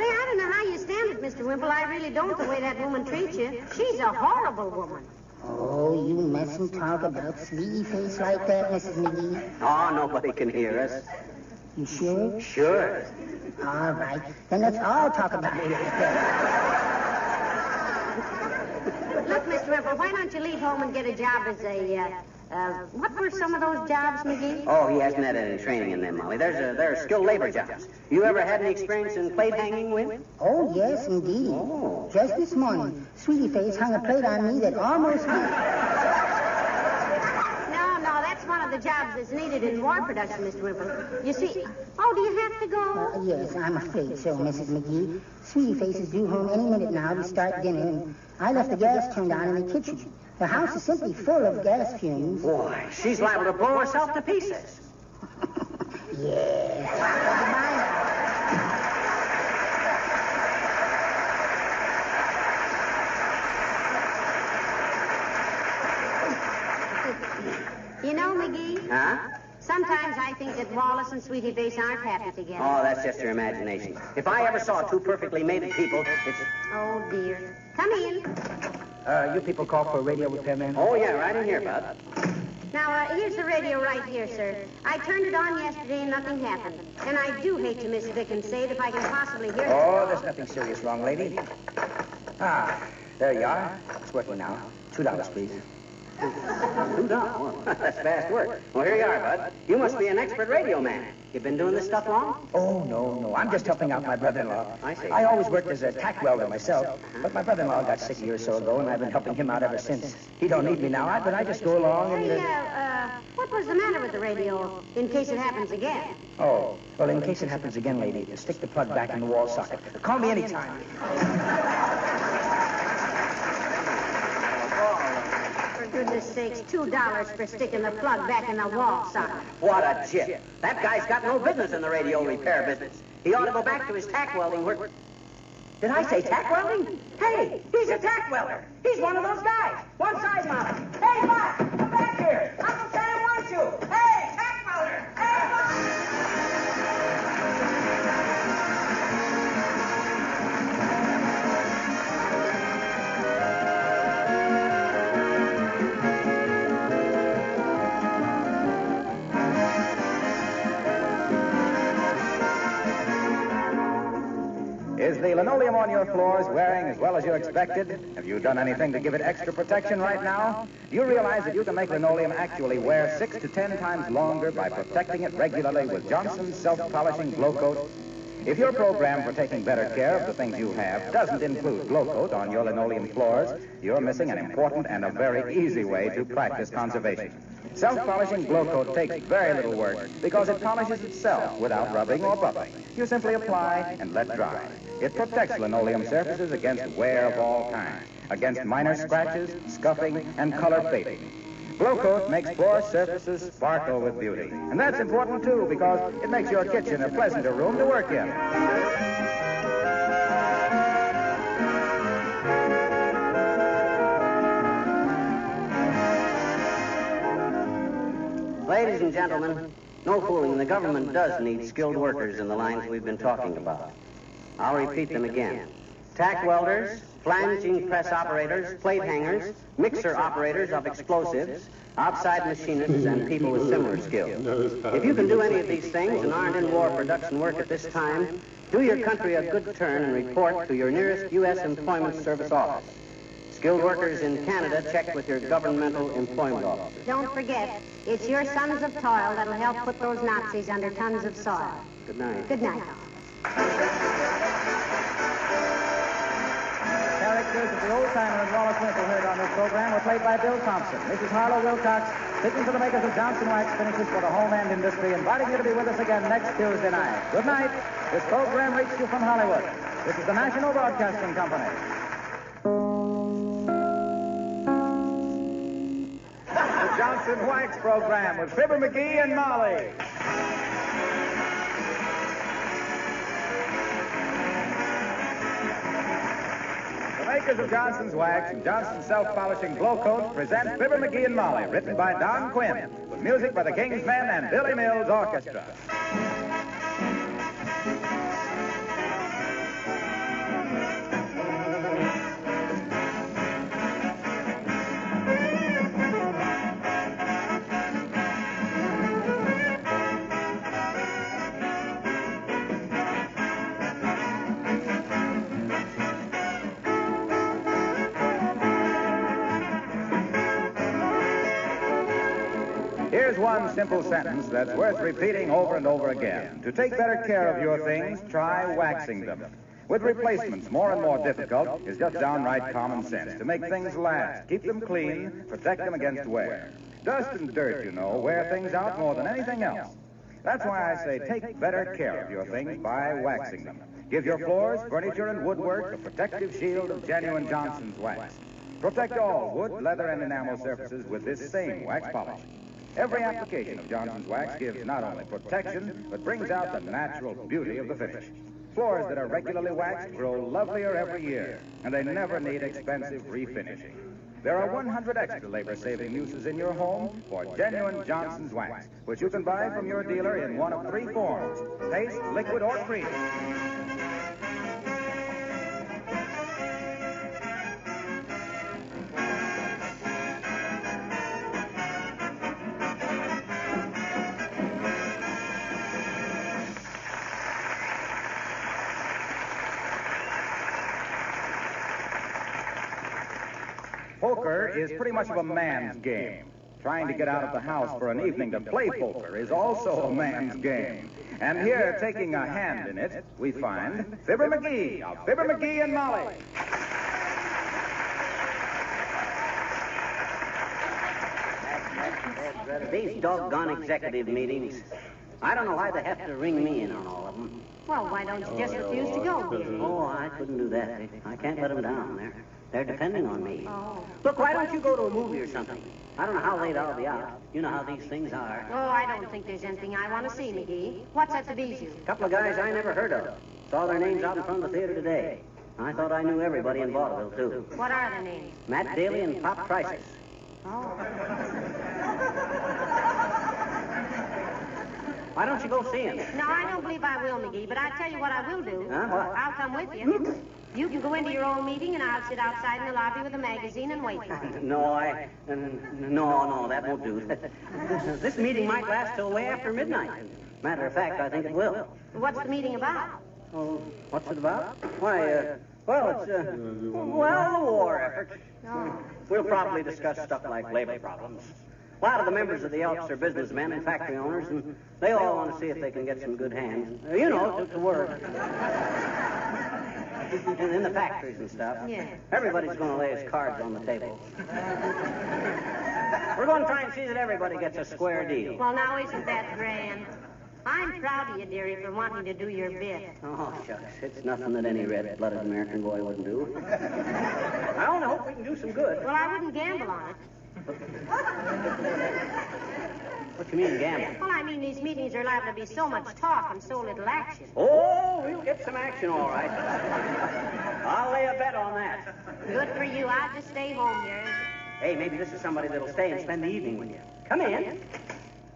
I don't know how you stand it, Mr. Wimple. I really don't, the way that woman treats you. She's a horrible woman. Oh, you mustn't talk about Sweetie Face like that, Mrs. McGee. Oh, nobody can hear us. You sure? Sure. All right. Then let's all talk about it instead. Look, Mr. Wimple, why don't you leave home and get a job as a, what were some of those jobs, McGee? Oh, he hasn't had any training in them, Molly. They're skilled labor jobs. You ever had any experience in plate hanging, Win? Oh, yes, indeed. Oh. Just this morning, Sweetie Face hung a plate on me that almost... No, that's one of the jobs that's needed in war production, Mr. Wimple. You see... Oh, do you have to go? Yes, I'm afraid so, Mrs. McGee. Sweetie Face is due home any minute now to start dinner, and I left the gas turned on in the kitchen. The house is simply full of gas fumes. Boy, she's liable to blow herself to pieces. Yes. You know, McGee, Huh? sometimes I think that Wallace and Sweetie Face aren't happy together. Oh, that's just your imagination. If I ever saw two perfectly mated people, it's... Oh, dear. Come in. You people call for a radio repairman? Oh, yeah, right in here, Bud. Now, here's the radio right here, sir. I turned it on yesterday and nothing happened. And I do hate to miss Vic and say it if I can possibly hear it. Oh, there's nothing serious wrong, lady. Ah, there you are. It's working now. $2, please. $2? Well, that's fast work. Well, here you are, Bud. You must be an expert radio man. You been doing this stuff long? Oh, no. I'm just helping out my brother-in-law. I see. I always worked as a tack welder myself, but my brother-in-law got sick a year or so ago, and I've been helping him out ever since. He don't need me now, but I just go along and... Hey, what was the matter with the radio in case it happens again? Oh, well, in case it happens again, lady, stick the plug back in the wall socket. Call me anytime. For goodness sakes, $2 for sticking the plug back in the wall socket. What a chip. That guy's got no business in the radio repair business. He ought to go back to his tack welding work. Did I say tack welding? Hey, he's a tack welder. He's one of those guys. One side model. Hey, Buck, come back here. Uncle Sam wants you. Hey, tack welder. Hey, Buck. Is the linoleum on your floors wearing as well as you expected? Have you done anything to give it extra protection right now? Do you realize that you can make linoleum actually wear 6 to 10 times longer by protecting it regularly with Johnson's self-polishing glow coat? If your program for taking better care of the things you have doesn't include glow coat on your linoleum floors, you're missing an important and a very easy way to practice conservation. Self-polishing glow coat takes very little work because it polishes itself without rubbing or buffing. You simply apply and let dry. It protects linoleum surfaces against wear of all kinds, against minor scratches, scuffing, and color fading. Glow coat makes floor surfaces sparkle with beauty. And that's important, too, because it makes your kitchen a pleasanter room to work in. Ladies and gentlemen, no fooling, the government does need skilled workers in the lines we've been talking about. I'll repeat them again. Tack welders, flanging press operators, plate hangers, mixer operators of explosives, outside machinists, and people with similar skills. If you can do any of these things and aren't in war production work at this time, do your country a good turn and report to your nearest U.S. Employment Service office. Skilled workers in Canada, check with your governmental employment office. Don't forget, it's your sons of toil that'll help put those Nazis under tons of soil. Good night. Good night. Characters of the old-timer and Wallace Wimple heard on this program were played by Bill Thompson. Mrs. Harlow Wilcox, speaking for the makers of Johnson Wax finishes for the home and industry, inviting you to be with us again next Tuesday night. Good night. This program reached you from Hollywood. This is the National Broadcasting Company. Johnson Wax program with Fibber McGee and Molly. The makers of Johnson's Wax and Johnson's Self-Polishing Glow Coat present Fibber McGee and Molly, written by Don Quinn, with music by the King's Men and Billy Mills Orchestra. Here's one simple sentence that's worth repeating over and over again. To take better care of your things, try waxing them. With replacements more and more difficult is just downright common sense. To make things last, keep them clean, protect them against wear. Dust and dirt, you know, wear things out more than anything else. That's why I say take better care of your things by waxing them. Give your floors, furniture, and woodwork a protective shield of genuine Johnson's Wax. Protect all wood, leather, and enamel surfaces with this same wax polish. Every application of Johnson's Wax gives not only protection, but brings out the natural beauty of the finish. Floors that are regularly waxed grow lovelier every year, and they never need expensive refinishing. There are 100 extra labor-saving uses in your home for genuine Johnson's Wax, which you can buy from your dealer in one of 3 forms: paste, liquid, or cream. Poker is pretty much of a man's game. Trying to get out of the house for an evening to play poker is also a man's game. And here, taking a hand in it, we find Fibber McGee of Fibber McGee and Molly. These doggone executive meetings. I don't know why they have to ring me in on all of them. Well, why don't you just refuse to go, dear? Oh, I couldn't do that. I can't let them down. They're depending on me. Oh. Look, why don't you go to a movie or something? I don't know how late I'll be out. You know how these things are. Oh, I don't think there's anything I want to see, McGee. What's at the Bijou? A couple of guys I never heard of. Saw their names out in front of the theater today. I thought I knew everybody in vaudeville, too. What are their names? Matt Daly and Pop Prices. Oh. Why don't you go see him? No, I don't believe I will, McGee, but I'll tell you what I will do. Huh? What? I'll come with you. You can go into your own meeting, and I'll sit outside in the lobby with a magazine and wait for you. No, that won't do. This meeting might last till way after midnight. Matter of fact, I think it will. What's the meeting about? Oh, what's it about? Why, well, it's, the war effort. Oh. We'll probably discuss stuff like labor problems. A lot of the members of the Elks are businessmen and factory owners, and they all want to see if they can get some good hands, to work. In the factories and stuff. Yeah. Everybody's going to lay his cards on the table. We're going to try and see that everybody gets a square deal. Well, now, isn't that grand? I'm proud of you, dearie, for wanting to do your bit. Oh, shucks. It's nothing that any red-blooded American boy wouldn't do. I only hope we can do some good. Well, I wouldn't gamble on it. What do you mean, gambling? Well, I mean, these meetings are liable to be so much talk and so little action. Oh, we'll get some action, all right. I'll lay a bet on that. Good for you. I'll just stay home here. Hey, maybe this is somebody that'll stay and spend the evening with you. Come in.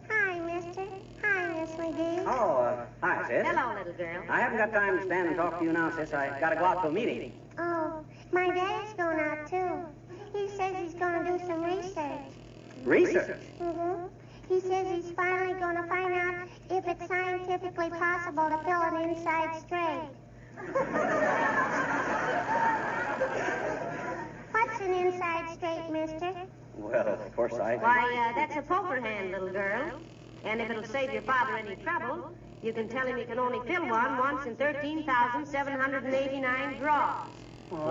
Hi, mister. Hi, Miss McGee. Oh, hi, sis. Hello, little girl. I haven't got time to stand and talk to you now, sis. I got to go out to a meeting. Oh, my daddy's going out, too. He says he's going to do some research. Research? Mm-hmm. He says he's finally going to find out if it's scientifically possible to fill an inside straight. What's an inside straight, mister? Well, of course Why, that's a poker hand, little girl. And if it'll save your father any trouble, you can tell him he can only fill one once in 13,789 draws. Well,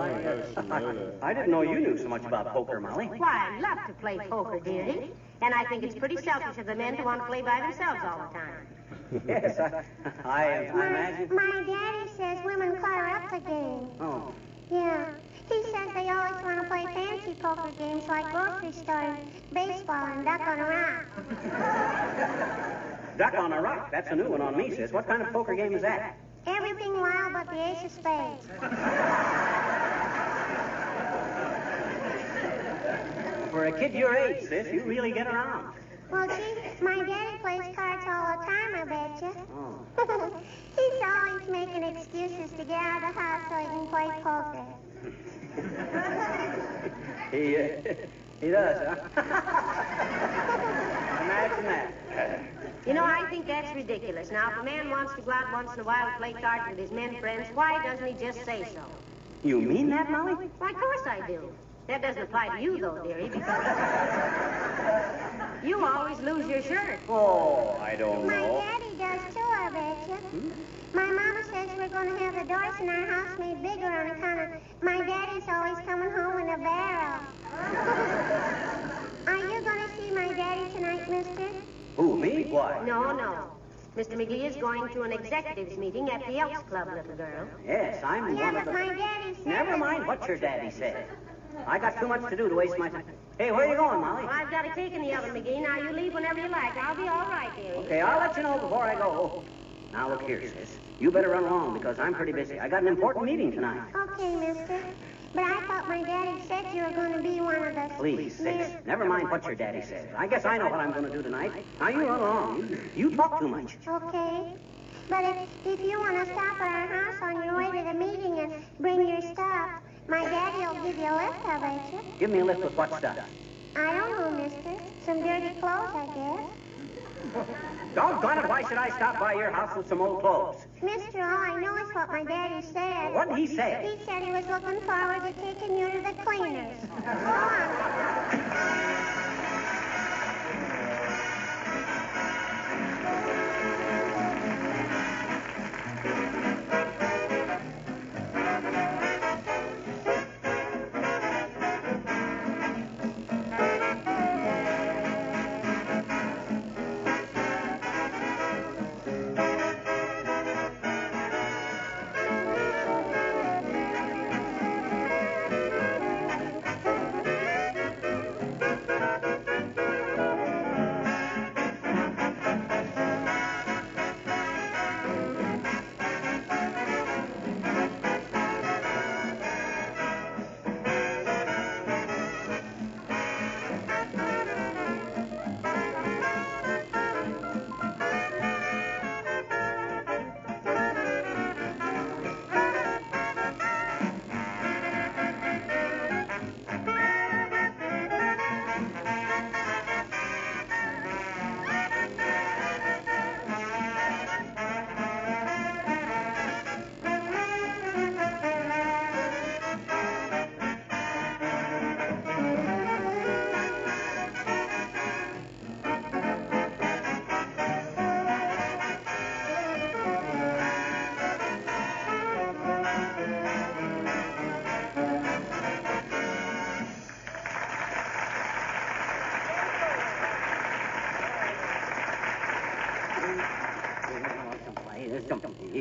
I didn't know you knew so much about poker, Molly. Why, I love to play poker, dearie. And I think it's pretty selfish of the men to want to play by themselves all the time. Yes, I imagine. My daddy says women clutter up the game. Oh. Yeah. He says they always want to play fancy poker games like grocery store, baseball, and duck on a rock. Duck on a rock. That's a new one on me, sis. What kind of poker game is that? Everything wild but the ace of spades. For a kid your age, sis, you really get around. Well, gee, my daddy plays cards all the time, I bet you. Oh. He's always making excuses to get out of the house so he can play poker. He does, huh? Imagine that. You know, I think that's ridiculous. Now, if a man wants to go out once in a while and play cards with his men friends, why doesn't he just say so? You mean that, Molly? Why, of course I do. That doesn't apply to you, though, dearie, because you always lose your shirt. Oh, I don't My know. daddy does too, I bet you. My mama says we're going to have the doors in our house made bigger on account of my daddy's always coming home in a barrel. Are you going to see my daddy tonight, mister? Who, me? Why? No. Mr. McGee is going to an executives meeting at the Elks Club, little girl. Yes, I'm Yeah, one of but the... my daddy said... Never mind what your daddy said. I got too much to do to waste my time. Hey, where are you going, Molly? Well, I've got a cake in the oven, McGee. Now, you leave whenever you like. I'll be all right, dearie. Okay, I'll let you know before I go. Now, look here, sis. You better run along because I'm pretty busy. I got an important meeting tonight. Okay, mister. But I thought my daddy said you were going to be one of the... Please, sis. Never mind what your daddy says. I guess I know what I'm going to do tonight. Now, you run along. You talk too much. Okay. But if you want to stop at our house on your way to the meeting and bring your stuff, my daddy will give you a lift, I bet you. Give me a lift with what stuff? I don't know, mister. Some dirty clothes, I guess. Doggone it, why should I stop by your house with some old clothes? Mister, all I know is what my daddy said. What did he say? He said he was looking forward to taking you to the cleaners.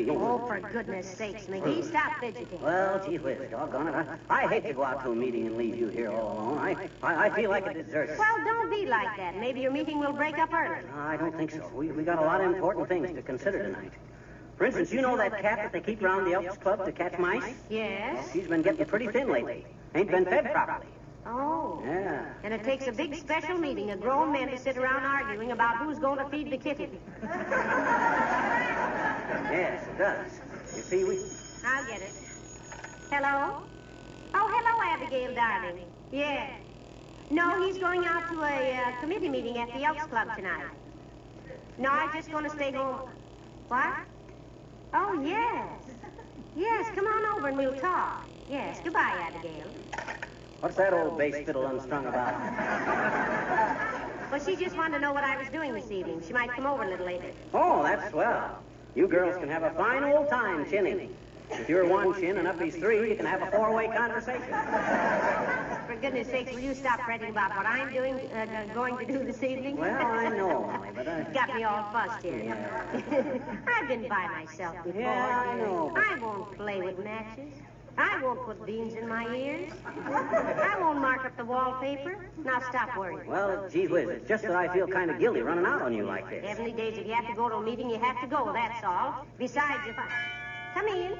Go on. Oh, for goodness sakes, McGee, stop fidgeting. Well, gee whiz, doggone it. I hate to go out to a meeting and leave you here all alone. I feel like a deserter. Well, don't be like that. Maybe your meeting will break up early. I don't think so. We got a lot of important things to consider tonight. For instance, you know that cat that they keep around the Elks Club to catch mice? Yes? She's been getting pretty thin lately. Ain't been fed properly. Oh. Yeah. And it takes a big special meeting of grown men to sit around arguing about who's going to feed the kitten. Yes, it does. You see, I'll get it. Hello? Oh, hello, Abigail, darling. Yeah. No, he's going out to a committee meeting at the Elks Club tonight. No, I'm just going to stay home. What? Oh, yes. Yes, come on over and we'll talk. Yes, goodbye, Abigail. What's that old bass fiddle unstrung about? Well, she just wanted to know what I was doing this evening. She might come over a little later. Oh, that's swell. You girls can have a fine old time chinning. If you're one chin and Uppy's three, you can have a four-way conversation. For goodness sakes, will you stop fretting about what I'm going to do this evening? Well, I know, Molly, but Got me all fussed here. Yeah. I've been by myself before. Yeah, I know. I won't play with matches. I won't put beans in my ears. I won't mark up the wallpaper. Now stop worrying. Well, gee whiz, it's just that I feel kind of guilty running out on you like this. Heavenly days, if you have to go to a meeting, you have to go, that's all. Besides, if I... Come in.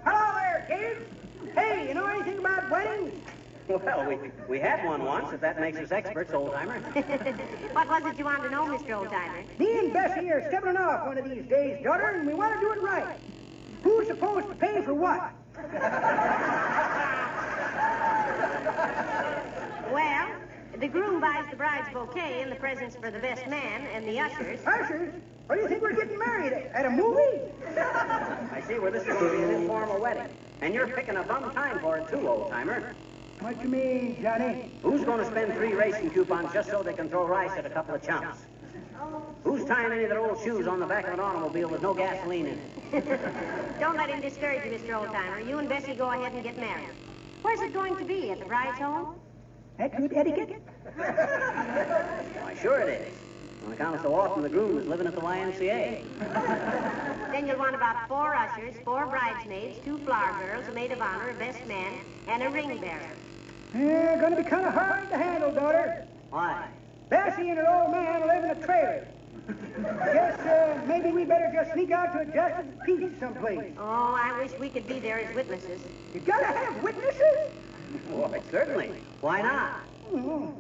Hello there, kids. Hey, you know anything about weddings? Well, we had one once, if that makes us experts, old-timer. What was it you wanted to know, Mr. Oldtimer? Me and Bessie are stepping off one of these days, daughter, and we want to do it right. Who's supposed to pay for what? Well, the groom buys the bride's bouquet and the presents for the best man and the ushers. Ushers? What do you think we're getting married at a movie? I see where this is going to be an informal wedding. And you're picking a bum time for it, too, old-timer. What you mean, Johnny? Who's going to spend 3 racing coupons just so they can throw rice at a couple of chumps? Who's tying any of their old shoes on the back of an automobile with no gasoline in it? Don't let him discourage you, Mr. Oldtimer. You and Bessie go ahead and get married. Where's it going to be? At the bride's home? That's good etiquette? Why, sure it is. On account of so often the groom is living at the YMCA. Then you'll want about 4 ushers, 4 bridesmaids, 2 flower girls, a maid of honor, a best man, and a ring bearer. Yeah, gonna be kind of hard to handle, daughter. Why? Bessie and her old man live in a trailer. Guess maybe we better just sneak out to a justice of peace someplace. Oh, I wish we could be there as witnesses. You gotta have witnesses? Why, certainly. Why not? Oh,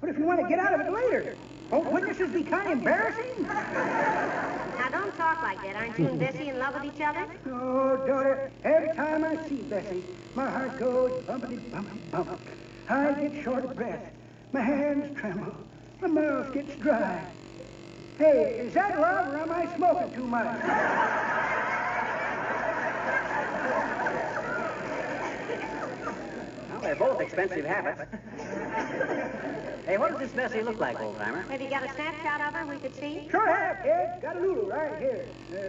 what if you want to get out of it later? Won't witnesses be kind of embarrassing? Now, don't talk like that. Aren't you and Bessie in love with each other? Oh, daughter, every time I see Bessie, my heart goes bumpity, bumpity, bump. I get short of breath. My hands tremble. My mouth gets dry. Hey, is that love or am I smoking too much? Well, they're both expensive habits. Hey, what does this Bessie look like, old-timer? Have you got a snapshot of her we could see? Sure have, kid. Got a Lulu right here.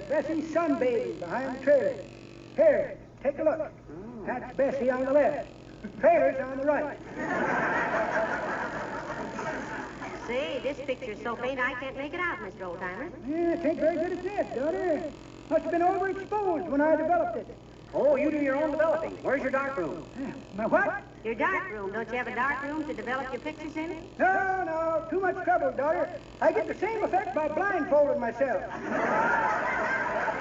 Bessie's sunbathing behind the trailer. Here, take a look. That's Bessie on the left. Trailer's on the right. Say, this picture's so faint I can't make it out, Mr. Oldtimer. Yeah, it ain't very good at that, daughter. Must have been overexposed when I developed it. Oh, you do your own developing. Where's your dark room? My what? Your dark room. Don't you have a dark room to develop your pictures in it? No, too much trouble, daughter. I get the same effect by blindfolding myself.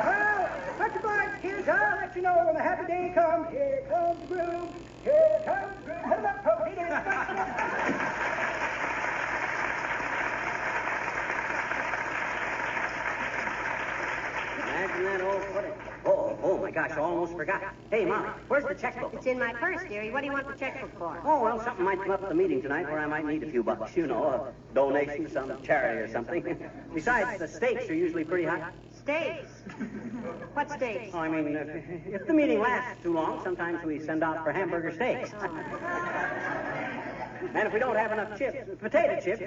Well, much obliged, kids. I'll let you know when the happy day comes. Here comes the groom. Here comes the groom. Hold up, folks. Imagine that old footing. Oh, my gosh, I almost forgot. Hey, Molly, where's the checkbook? It's in my purse, dearie. What do you want the checkbook for? Oh, well, something might come up at the meeting tonight where I might need a few bucks. You know, a donation to some charity or something. Besides, the stakes are usually pretty high. Steaks. What steaks? Oh, I mean, if the meeting lasts too long, sometimes we send out for hamburger steaks. And if we don't have enough chips, potato chips,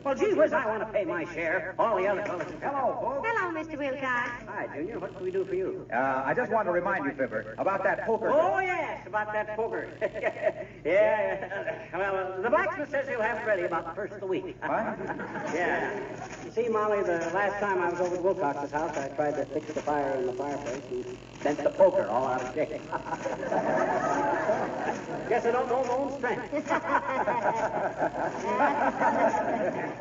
well, gee whiz, I want to pay my share. All the other fellas. Hello, folks. Hello, Mr. Wilcox. Hi, Junior. What can we do for you? I just want to remind you, Fibber, about that poker. Oh, yes, about that poker. Yeah. Well, the blacksmith says he'll have it ready about the first of the week. What? Yeah. You see, Molly, the last time I was over at Wilcox's house, I tried to fix the fire in the fireplace and bent the poker all out of shape. Guess I don't know my own strength.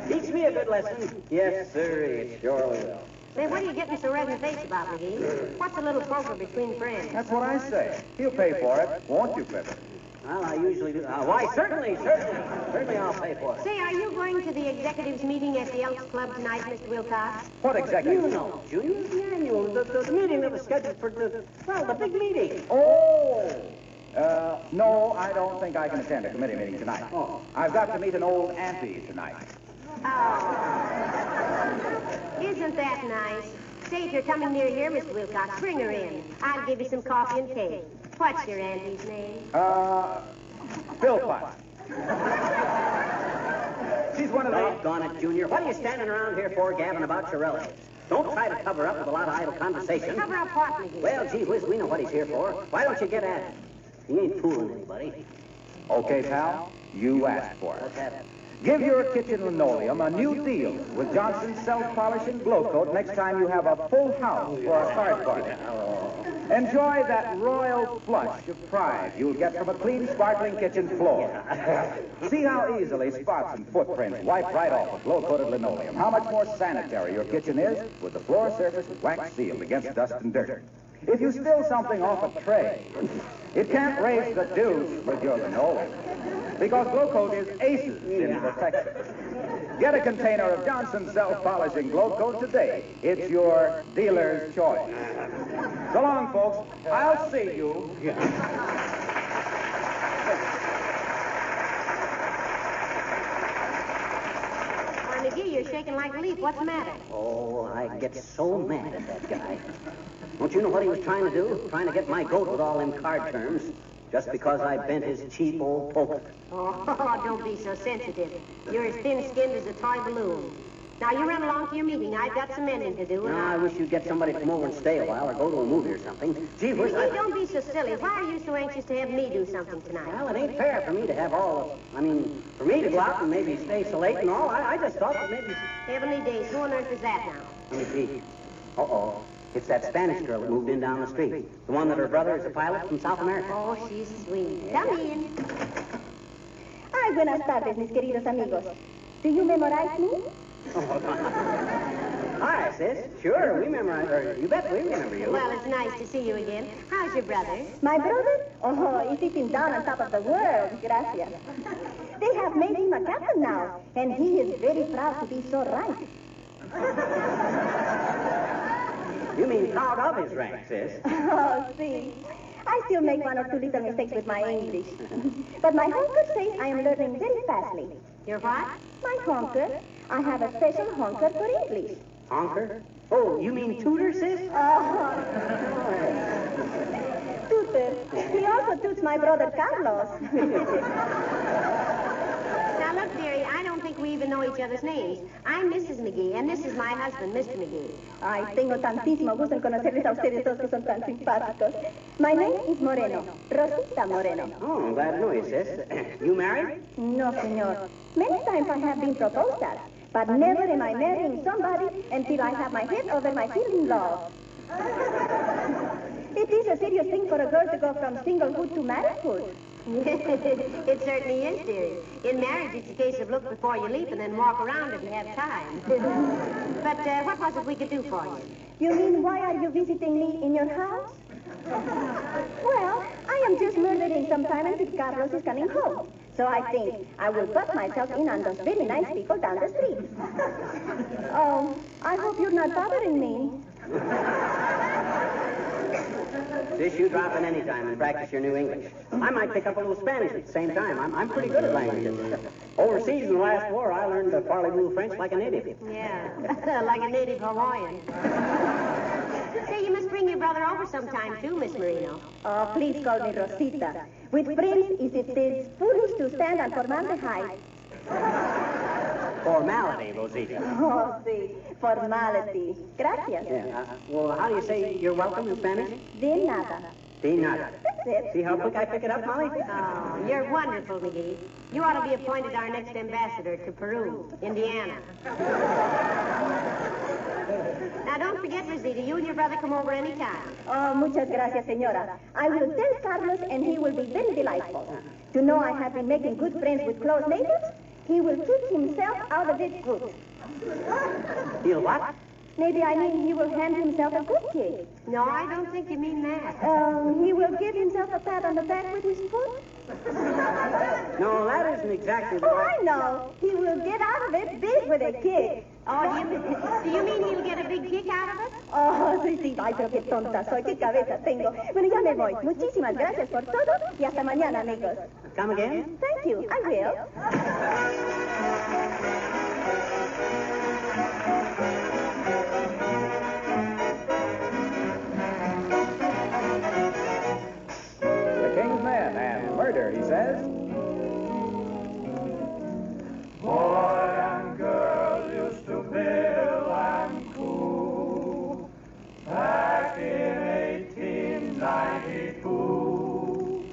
Teach me a good lesson. Yes, sir, it sure will. Say, what are you getting so red in the face about, McGee? What's a little poker between friends? That's what I say. He'll pay for it, won't you, Fibber? Well, I usually do. Why, certainly I'll pay for it. Say, are you going to the executives meeting at the Elks Club tonight, Mr. Wilcox? What executive? You know, Junior, the annual, the meeting that was scheduled for the big meeting. Oh! No, I don't think I can attend a committee meeting tonight. Oh. I've got to meet an old auntie tonight. Oh. Isn't that nice? Say, if you're coming near here, Mr. Wilcox, bring her in. I'll give you some coffee and cake. What's your auntie's name? Philpott. She's one of the... Doggone it, Junior. What are you standing around here for, gabbing about your relatives? Don't try to cover up with a lot of idle conversation. Cover up what, McGee? Well, gee whiz, we know what he's here for. Why don't you get at it? He ain't fooling anybody. Okay, pal, you asked for it. Let's have it. Give your kitchen linoleum a new deal with Johnson's self-polishing glow coat next time you have a full house for a card party. Oh. Enjoy that royal flush of pride you'll get from a clean, sparkling kitchen floor. See how easily spots and footprints wipe right off with glow-coated linoleum. How much more sanitary your kitchen is with the floor surface wax sealed against dust and dirt. If you spill something off a tray, it can't raise the deuce with your linoleum, because Glow Coat is aces in protection. Get a container of Johnson's self-polishing Glow Coat today. It's your dealer's choice. So long, folks. I'll see you. Why, McGee, you're shaking like a leaf. What's the matter? Oh, I get so mad at that guy. Don't you know what he was trying to do? Trying to get my goat with all them card terms, just because I bent his cheap old poker. Oh, don't be so sensitive. You're as thin-skinned as a toy balloon. Now, you run along to your meeting. I've got some mending to do. Now, I wish you'd get somebody to come over and stay a while or go to a movie or something. Gee whiz, McGee, don't be so silly. Why are you so anxious to have me do something tonight? Well, it ain't fair for me to have for me to go out and maybe stay so late and all. I just thought that maybe... Heavenly days. Who on earth is that now? Let me see. Uh-oh. It's that Spanish girl that moved in down the street. The one that her brother is a pilot from South America. Oh, she's sweet. Come in. Ay, buenas tardes, mis queridos amigos. Do you memorize me? Hi, sis. Sure, we memorize. You bet we remember you. Well, it's nice to see you again. How's your brother? My brother? Oh, he's sitting down on top of the world. Gracias. They have made him a captain now, and he is very proud to be so right. You mean proud of his rank, sis? Oh, see. I still make one or two little mistakes with my English. But my honker says I am learning very fastly. Your what? My honker. I have a special honker for English. Honker? Oh, you mean tutor, sis? Oh. Tutor. He also tuts my brother Carlos. Now, look, dearie, I don't think we even know each other's names. I'm Mrs. McGee, and this is my husband, Mr. McGee. Ay, tengo tantísimo gusto en conocerles a ustedes dos que son tan simpáticos. My name is Moreno, Rosita Moreno. Oh, I'm glad to know you, sis. You married? No, senor. Many times I have been proposed at, but never am I marrying somebody until I have my head over my heels in love. It is a serious thing for a girl to go from singlehood to marriedhood. It certainly is, dearie. In marriage, it's a case of look before you leap and then walk around if you have time. But what was it we could do for you? You mean, why are you visiting me in your house? Well, I am just murdering some time until Carlos is coming home. So I think I will butt myself in on those very nice people down the street. Oh, I hope you're not bothering me. Sis, you drop in any time and practice your new English. I might pick up a little Spanish at the same time. I'm pretty good at languages. Overseas in the last war, I learned to parlez-vous French like a native. Yeah, like a native Hawaiian. Say, you must bring your brother over sometime, too, Miss Marino. Oh, please call me Rosita. With friends, it is foolish to stand on formaldehyde. Formality, Rosita. Oh, sí, formality. Gracias. Yeah, well, how do you say you're welcome in Spanish? De nada. De nada. That's it. See how quick I pick it up, Molly? Oh, you're wonderful, McGee. You ought to be appointed our next ambassador to Peru, Indiana. Now, don't forget, Rosita, you and your brother come over any time. Oh, muchas gracias, señora. I will tell Carlos, and he will be very delightful. To know I have been making good friends with close neighbors, he will keep himself out of it good. He'll what? Maybe I mean he will hand himself a good kick. No, I don't think you mean that. He will give himself a pat on the back with his foot. No, that isn't exactly Oh, I know. He will get out of it big with a kick. Oh, do you mean he'll get a big kick out of it? Oh, sí, sí. Ay, pero qué tonta soy. Qué cabeza tengo. Bueno, ya me voy. Muchísimas gracias por todo y hasta mañana, amigos. Come again? Thank you. I will. The King's Men and murder, he says. Boy and girl used to build and cool back in 1892.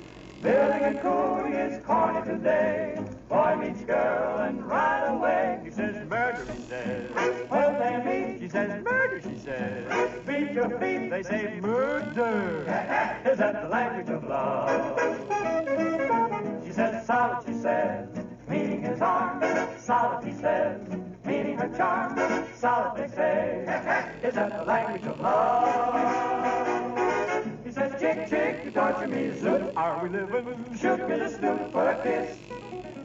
Building and cooling is corny today. Boy meets girl and right away he says murder, he says. When they meet, she says murder, she says. Beat your your feet, they say murder. Is that the language of love? She says solid, she says, meaning his arm. Solid, he says, meaning her charm. Solid, they say, is that the language of love? He says, chick, chick, you torture me, zoot. Are we living? Shoot me the snoot for a kiss.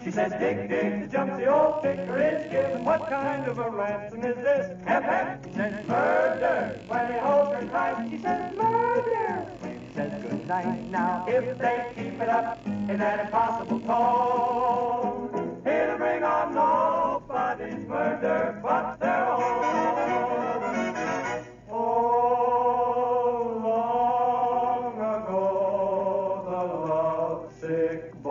She says, dig, dig, the jumps the old tinker is given. What kind of a ransom is this? Hep, hep. He says, murder. When he holds her tight, she says, murder. He says, good night now. If they keep it up in that impossible tone, it'll bring on nobody's murder but their own. Oh, long ago, the lovesick boy